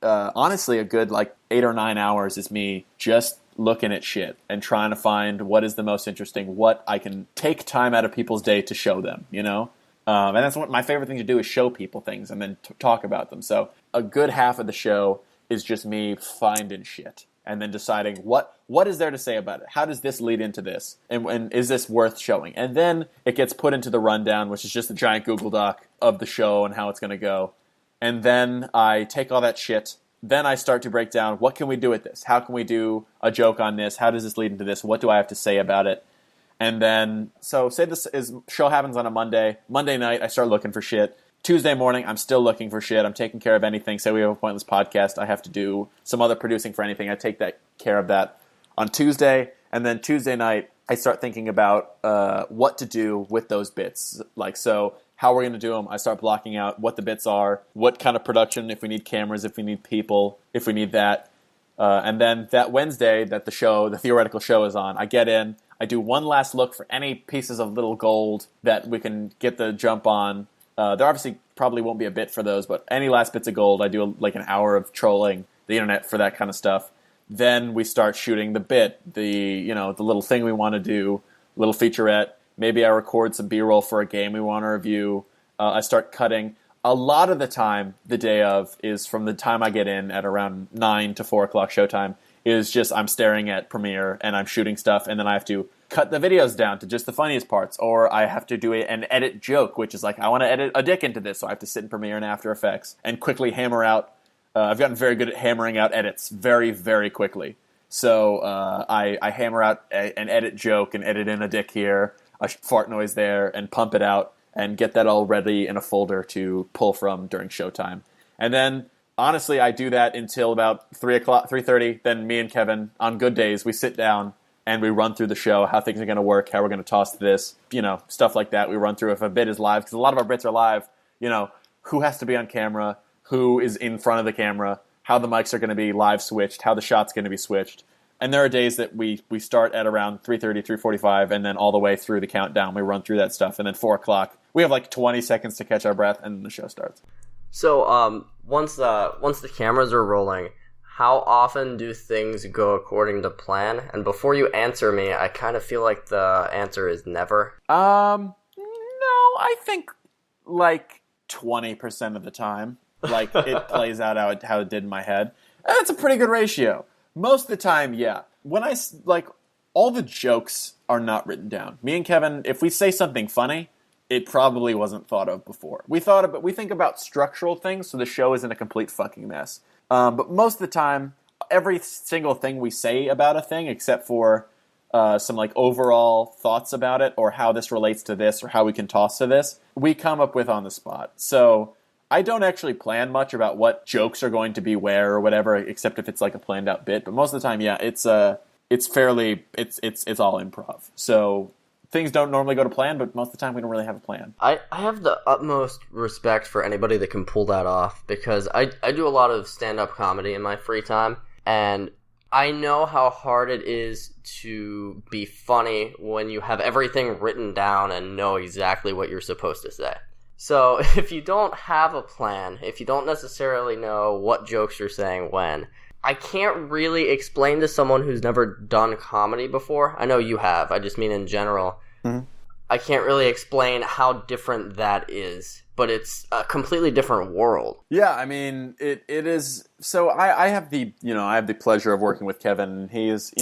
honestly, a good like 8 or 9 hours is me just looking at shit and trying to find what is the most interesting, what I can take time out of people's day to show them, And that's what my favorite thing to do is show people things and then talk about them. So a good half of the show is just me finding shit and then deciding what is there to say about it? How does this lead into this? And is this worth showing? And then it gets put into the rundown, which is just a giant Google Doc of the show and how it's going to go. And then I take all that shit. Then I start to break down, what can we do with this? How can we do a joke on this? How does this lead into this? What do I have to say about it? And then, so say this show happens on a Monday. Monday night, I start looking for shit. Tuesday morning, I'm still looking for shit. I'm taking care of anything. Say we have a pointless podcast, I have to do some other producing for anything. I take care of that on Tuesday. And then Tuesday night, I start thinking about what to do with those bits. Like, so how we're going to do them. I start blocking out what the bits are, what kind of production, if we need cameras, if we need people, if we need that. And then that Wednesday that the theoretical show is on, I get in, I do one last look for any pieces of little gold that we can get the jump on. There obviously probably won't be a bit for those, but any last bits of gold, I do like an hour of trolling the internet for that kind of stuff. Then we start shooting the bit, the little thing we want to do, little featurette. Maybe I record some B-roll for a game we want to review. I start cutting. A lot of the time, the day of, is from the time I get in at around 9 to 4 o'clock showtime, is just I'm staring at Premiere and I'm shooting stuff, and then I have to cut the videos down to just the funniest parts, or I have to do an edit joke, which is like, I want to edit a dick into this, so I have to sit in Premiere and After Effects and quickly hammer out. I've gotten very good at hammering out edits very, very quickly. So I hammer out an edit joke and edit in a dick here, a fart noise there, and pump it out and get that all ready in a folder to pull from during showtime. And then, honestly, I do that until about 3:30. Then me and Kevin, on good days, we sit down and we run through the show, how things are going to work, how we're going to toss this, stuff like that. We run through if a bit is live, because a lot of our bits are live. Who has to be on camera, who is in front of the camera, how the mics are going to be live switched, how the shot's going to be switched. And there are days that we start at around 3:30, 3:45, and then all the way through the countdown, we run through that stuff. And then 4 o'clock, we have like 20 seconds to catch our breath, and then the show starts. So once the cameras are rolling, how often do things go according to plan? And before you answer me, I kind of feel like the answer is never. No, I think like 20% of the time. Like, it plays out how it did in my head. And that's a pretty good ratio. Most of the time, yeah. When all the jokes are not written down. Me and Kevin, if we say something funny, it probably wasn't thought of before. We think about structural things, so the show isn't a complete fucking mess. But most of the time, every single thing we say about a thing, except for some like overall thoughts about it, or how this relates to this, or how we can toss to this, we come up with on the spot. So I don't actually plan much about what jokes are going to be where or whatever, except if it's like a planned out bit. But most of the time, yeah, it's all improv. So things don't normally go to plan, but most of the time we don't really have a plan. I have the utmost respect for anybody that can pull that off, because I do a lot of stand-up comedy in my free time, and I know how hard it is to be funny when you have everything written down and know exactly what you're supposed to say. So if you don't have a plan, if you don't necessarily know what jokes you're saying when, I can't really explain to someone who's never done comedy before. I know you have. I just mean in general. Mm-hmm. I can't really explain how different that is, but it's a completely different world. Yeah, I mean, it is. So I have the pleasure of working with Kevin. He's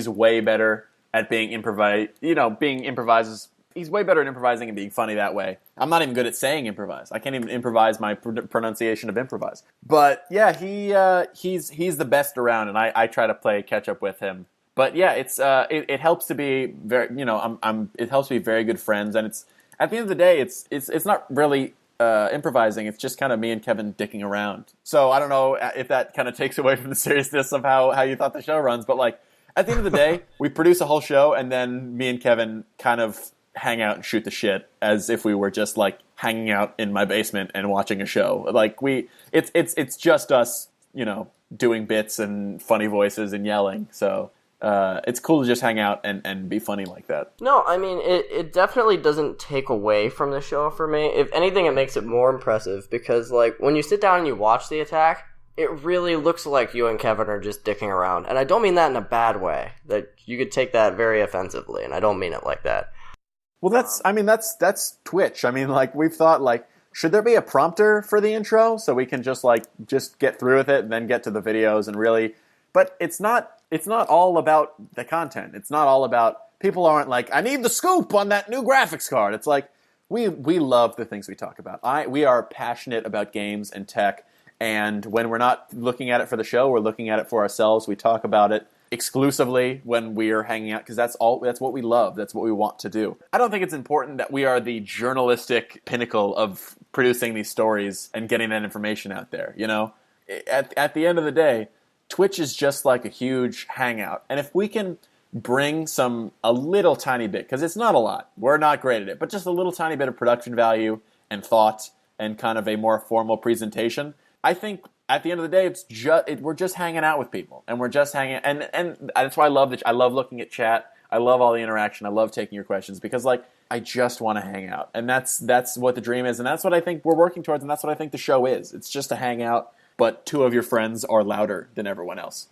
way better at being improvises. He's way better at improvising and being funny that way. I'm not even good at saying improvise. I can't even improvise my pronunciation of improvise. But yeah, he's the best around, and I try to play catch up with him. But yeah, it helps to be very it helps to be very good friends, and it's at the end of the day, it's not really improvising. It's just kind of me and Kevin dicking around. So I don't know if that kind of takes away from the seriousness of how you thought the show runs, but like at the end of the day, we produce a whole show, and then me and Kevin kind of hang out and shoot the shit as if we were just like hanging out in my basement and watching a show. Like it's just us, doing bits and funny voices and yelling. So it's cool to just hang out and be funny like that. No, I mean, it definitely doesn't take away from the show for me. If anything, it makes it more impressive because, like, when you sit down and you watch the attack, it really looks like you and Kevin are just dicking around. And I don't mean that in a bad way. That you could take that very offensively, and I don't mean it like that. Well, that's Twitch. I mean, like, we've thought, like, should there be a prompter for the intro so we can just get through with it and then get to the videos and really... But it's not all about the content. It's not all about... People aren't like, I need the scoop on that new graphics card. It's like, we love the things we talk about. We are passionate about games and tech, and when we're not looking at it for the show, we're looking at it for ourselves. We talk about it exclusively when we're hanging out, because that's what we love. That's what we want to do. I don't think it's important that we are the journalistic pinnacle of producing these stories and getting that information out there, At the end of the day, Twitch is just like a huge hangout. And if we can bring a little tiny bit, because it's not a lot, we're not great at it, but just a little tiny bit of production value and thought and kind of a more formal presentation, I think at the end of the day, we're just hanging out with people, and we're just hanging, and that's why I love looking at chat. I love all the interaction. I love taking your questions because, like, I just want to hang out, and that's what the dream is, and that's what I think we're working towards, and that's what I think the show is. It's just a hangout, but two of your friends are louder than everyone else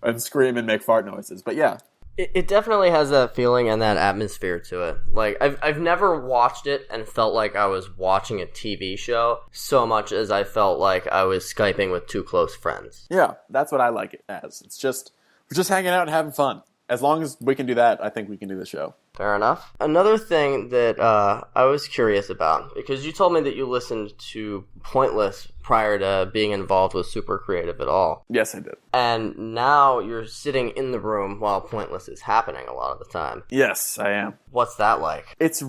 and scream and make fart noises. But yeah. It definitely has that feeling and that atmosphere to it. Like, I've never watched it and felt like I was watching a TV show so much as I felt like I was Skyping with two close friends. Yeah, that's what I like it as. We're just hanging out and having fun. As long as we can do that, I think we can do the show. Fair enough. Another thing that I was curious about, because you told me that you listened to Pointless prior to being involved with Super Creative at all. Yes, I did. And now you're sitting in the room while Pointless is happening a lot of the time. Yes, I am. What's that like? It's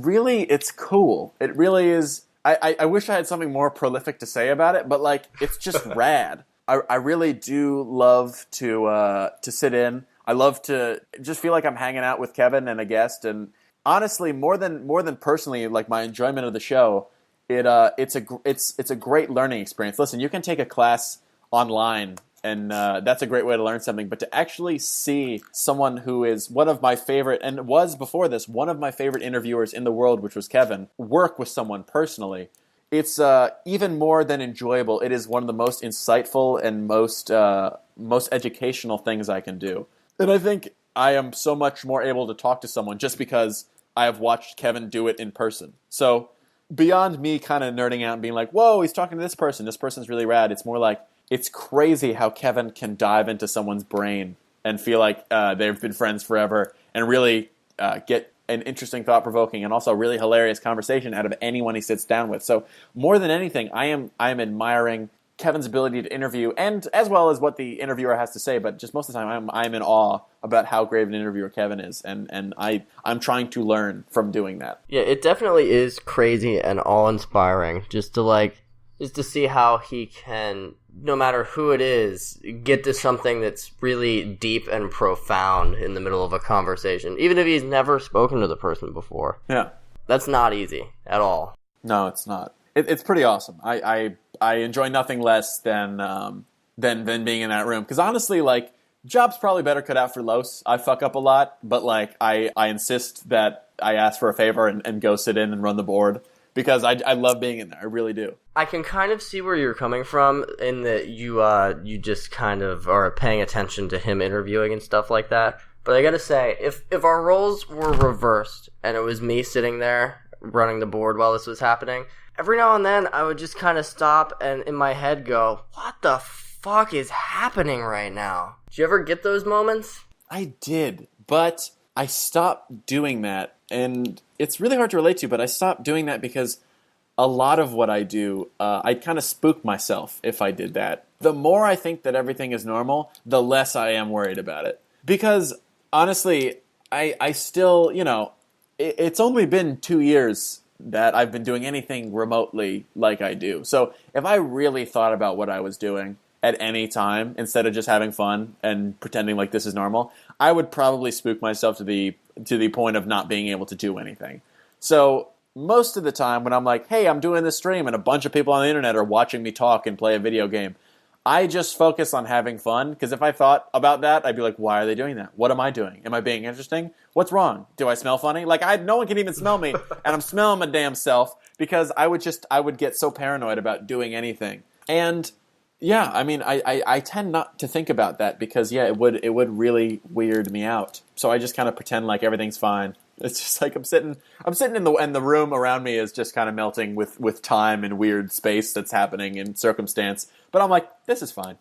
cool. It really is. I wish I had something more prolific to say about it, but, like, it's just rad. I really do love to sit in. I love to just feel like I'm hanging out with Kevin and a guest, and honestly, more than personally, like, my enjoyment of the show, it's a great learning experience. Listen, you can take a class online, and that's a great way to learn something. But to actually see someone who is one of my favorite, and was before this one of my favorite interviewers in the world, which was Kevin, work with someone personally, it's even more than enjoyable. It is one of the most insightful and most educational things I can do. And I think I am so much more able to talk to someone just because I have watched Kevin do it in person. So beyond me kind of nerding out and being like, whoa, he's talking to this person's really rad, it's more like, it's crazy how Kevin can dive into someone's brain and feel like they've been friends forever and really get an interesting, thought-provoking, and also really hilarious conversation out of anyone he sits down with. So more than anything, I am admiring Kevin's ability to interview, and as well as what the interviewer has to say, but just most of the time I'm in awe about how great of an interviewer Kevin is, and I'm trying to learn from doing that. Yeah, it definitely is crazy and awe-inspiring just to see how he can, no matter who it is, get to something that's really deep and profound in the middle of a conversation, even if he's never spoken to the person before. Yeah. That's not easy at all. No, it's not. It's pretty awesome. I enjoy nothing less than being in that room. Because honestly, like, job's probably better cut out for Los. I fuck up a lot, but, like, I insist that I ask for a favor and go sit in and run the board. because I love being in there. I really do. I can kind of see where you're coming from in that you just kind of are paying attention to him interviewing and stuff like that. But I gotta say, if our roles were reversed and it was me sitting there running the board while this was happening, every now and then I would just kind of stop and in my head go, what the fuck is happening right now? Did you ever get those moments? I did, but I stopped doing that, and it's really hard to relate to, but I stopped doing that because a lot of what I do, I'd kind of spook myself if I did that. The more I think that everything is normal, the less I am worried about it. Because, honestly, I still, it's only been 2 years that I've been doing anything remotely like I do. So if I really thought about what I was doing at any time, instead of just having fun and pretending like this is normal, I would probably spook myself to the point of not being able to do anything. So most of the time when I'm like, hey, I'm doing this stream and a bunch of people on the internet are watching me talk and play a video game, I just focus on having fun, because if I thought about that, I'd be like, why are they doing that? What am I doing? Am I being interesting? What's wrong? Do I smell funny? Like, no one can even smell me, and I'm smelling my damn self, because I would get so paranoid about doing anything. And yeah, I mean, I tend not to think about that, because it would really weird me out. So I just kind of pretend like everything's fine. It's just like I'm sitting in the room around me is just kind of melting with time and weird space that's happening and circumstance. But I'm like, this is fine.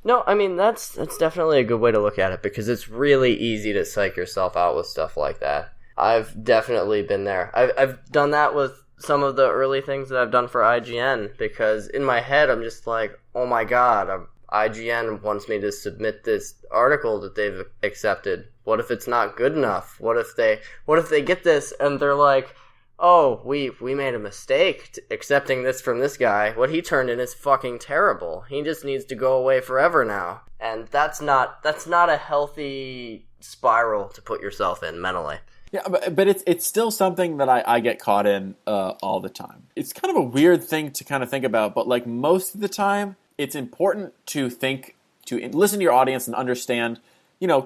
No, I mean, that's definitely a good way to look at it, because it's really easy to psych yourself out with stuff like that. I've definitely been there. I've done that with some of the early things that I've done for IGN, because in my head I'm just like, oh my god, IGN wants me to submit this article that they've accepted. What if it's not good enough? What if they get this and they're like, oh, we made a mistake accepting this from this guy. What he turned in is fucking terrible. He just needs to go away forever now. And that's not a healthy spiral to put yourself in mentally. Yeah, but it's still something that I get caught in all the time. It's kind of a weird thing to kind of think about, but like most of the time, it's important to listen to your audience and understand,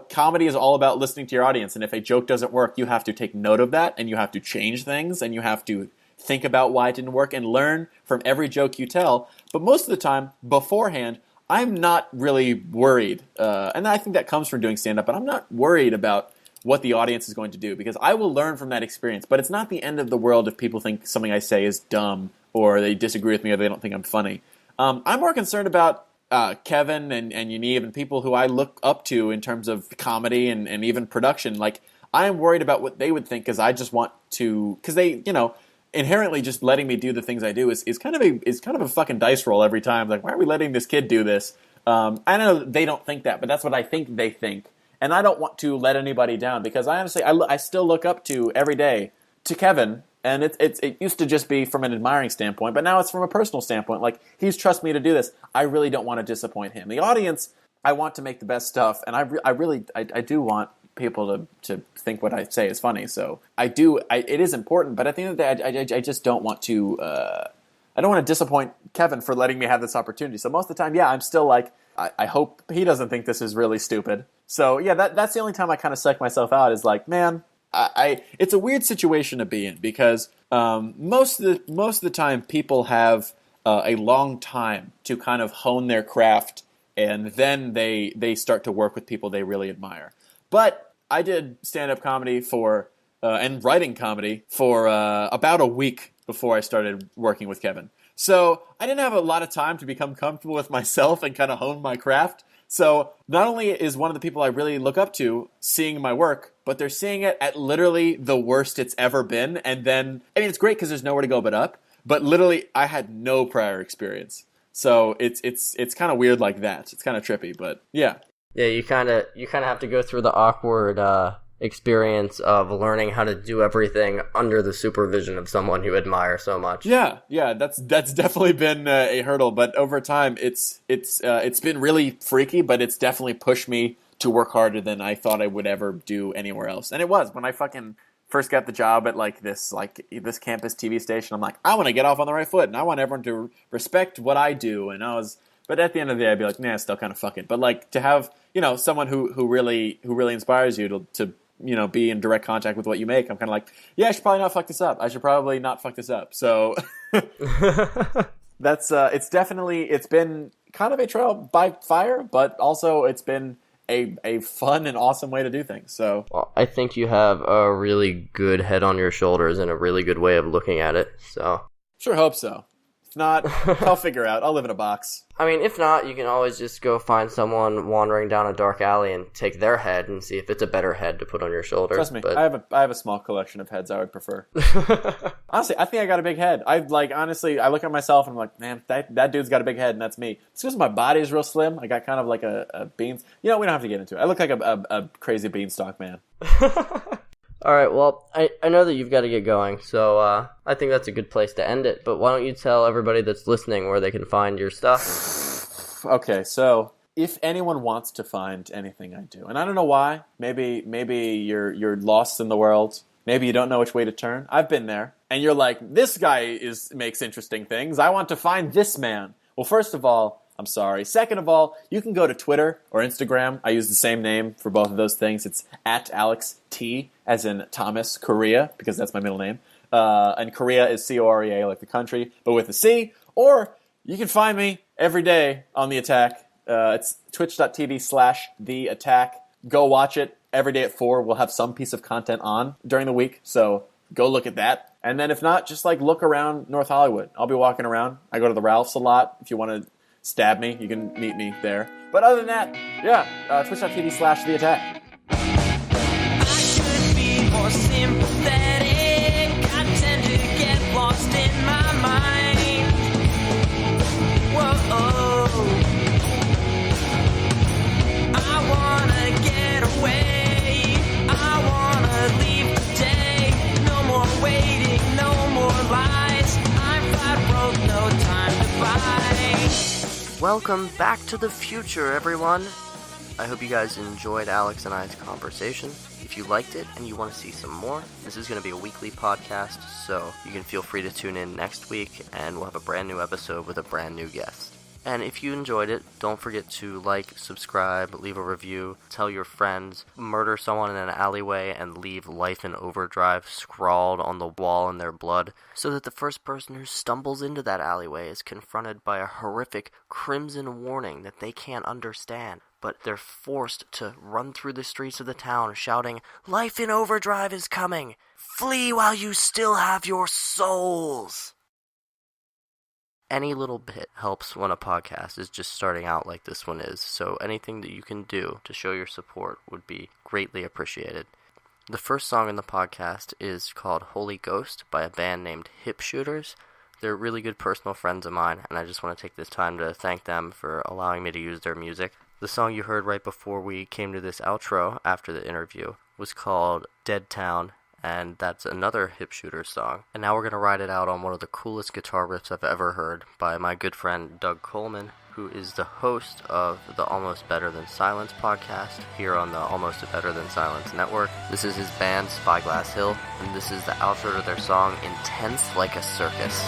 comedy is all about listening to your audience, and if a joke doesn't work, you have to take note of that, and you have to change things, and you have to think about why it didn't work, and learn from every joke you tell. But most of the time, beforehand, I'm not really worried, and I think that comes from doing stand-up, but I'm not worried about what the audience is going to do, because I will learn from that experience. But it's not the end of the world if people think something I say is dumb, or they disagree with me, or they don't think I'm funny. I'm more concerned about Kevin and Yaniv and people who I look up to in terms of comedy and even production. Like, I am worried about what they would think, because I just want to, because they, inherently just letting me do the things I do is kind of a fucking dice roll every time. Like, why are we letting this kid do this? I know they don't think that, but that's what I think they think. And I don't want to let anybody down, because I honestly, I still look up to every day to Kevin. And it used to just be from an admiring standpoint, but now it's from a personal standpoint. Like, he's trusted me to do this. I really don't want to disappoint him. The audience, I want to make the best stuff, and I do want people to think what I say is funny. So it is important, but at the end of the day, I just don't want to. I don't want to disappoint Kevin for letting me have this opportunity. So most of the time, yeah, I'm still like, I hope he doesn't think this is really stupid. So yeah, that's the only time I kind of psych myself out, is like, man. It's a weird situation to be in, because most of the time people have a long time to kind of hone their craft, and then they start to work with people they really admire. But I did stand-up comedy and writing comedy for about a week before I started working with Kevin. So I didn't have a lot of time to become comfortable with myself and kind of hone my craft. So not only is one of the people I really look up to seeing my work, but they're seeing it at literally the worst it's ever been. And then, I mean, it's great because there's nowhere to go but up. But literally, I had no prior experience. So it's kind of weird like that. It's kind of trippy, but yeah. Yeah, you kind of have to go through the awkward experience of learning how to do everything under the supervision of someone you admire so much. Yeah, that's definitely been a hurdle, but over time it's been really freaky, but it's definitely pushed me to work harder than I thought I would ever do anywhere else. And it was when I fucking first got the job at this campus TV station. I'm like, I want to get off on the right foot, and I want everyone to respect what I do. But at the end of the day, I'd be like, nah, still kind of fuck it. But like to have someone who really inspires you to be in direct contact with what you make, I'm kind of like, yeah, I should probably not fuck this up. I should probably not fuck this up. So that's it's been kind of a trial by fire, but also it's been a fun and awesome way to do things. So well, I think you have a really good head on your shoulders and a really good way of looking at it. So sure hope so. If not, I'll figure out. I'll live in a box. I mean, if not, you can always just go find someone wandering down a dark alley and take their head and see if it's a better head to put on your shoulder. Trust me, but... I have a small collection of heads I would prefer. Honestly, I think I got a big head. Honestly, I look at myself and I'm like, man, that dude's got a big head and that's me. It's because my body is real slim. I got kind of like a beans. We don't have to get into it. I look like a crazy beanstalk man. All right, well, I know that you've got to get going, so I think that's a good place to end it. But why don't you tell everybody that's listening where they can find your stuff? Okay, so if anyone wants to find anything I do, and I don't know why, maybe you're lost in the world, maybe you don't know which way to turn. I've been there, and you're like, this guy makes interesting things. I want to find this man. Well, first of all, I'm sorry. Second of all, you can go to Twitter or Instagram. I use the same name for both of those things. It's at Alex T, as in Thomas Corea, because that's my middle name. And Korea is Corea, like the country, but with a C. Or you can find me every day on The Attack. It's twitch.tv/The Attack. Go watch it. Every day at 4, we'll have some piece of content on during the week, so go look at that. And then if not, just look around North Hollywood. I'll be walking around. I go to the Ralphs a lot. If you want to stab me, you can meet me there. But other than that, yeah, twitch.tv/The Attack. I should be more sympathetic. I tend to get lost in my mind. Whoa, I wanna get away. I wanna leave today. No more waiting, no more lies. I'm flat broke, no time to buy. Welcome back to the future, everyone. I hope you guys enjoyed Alex and I's conversation. If you liked it and you want to see some more, this is going to be a weekly podcast, so you can feel free to tune in next week, and we'll have a brand new episode with a brand new guest. And if you enjoyed it, don't forget to like, subscribe, leave a review, tell your friends, murder someone in an alleyway, and leave Life in Overdrive scrawled on the wall in their blood, so that the first person who stumbles into that alleyway is confronted by a horrific crimson warning that they can't understand. But they're forced to run through the streets of the town shouting, "Life in Overdrive is coming! Flee while you still have your souls!" Any little bit helps when a podcast is just starting out like this one is, so anything that you can do to show your support would be greatly appreciated. The first song in the podcast is called Holy Ghost by a band named Hip Shooters. They're really good personal friends of mine, and I just want to take this time to thank them for allowing me to use their music. The song you heard right before we came to this outro after the interview was called Dead Town, and that's another Hip Shooters song. And now we're going to ride it out on one of the coolest guitar riffs I've ever heard by my good friend Doug Coleman, who is the host of the Almost Better Than Silence podcast here on the Almost Better Than Silence network. This is his band, Spyglass Hill, and this is the outro to their song, Intense Like a Circus.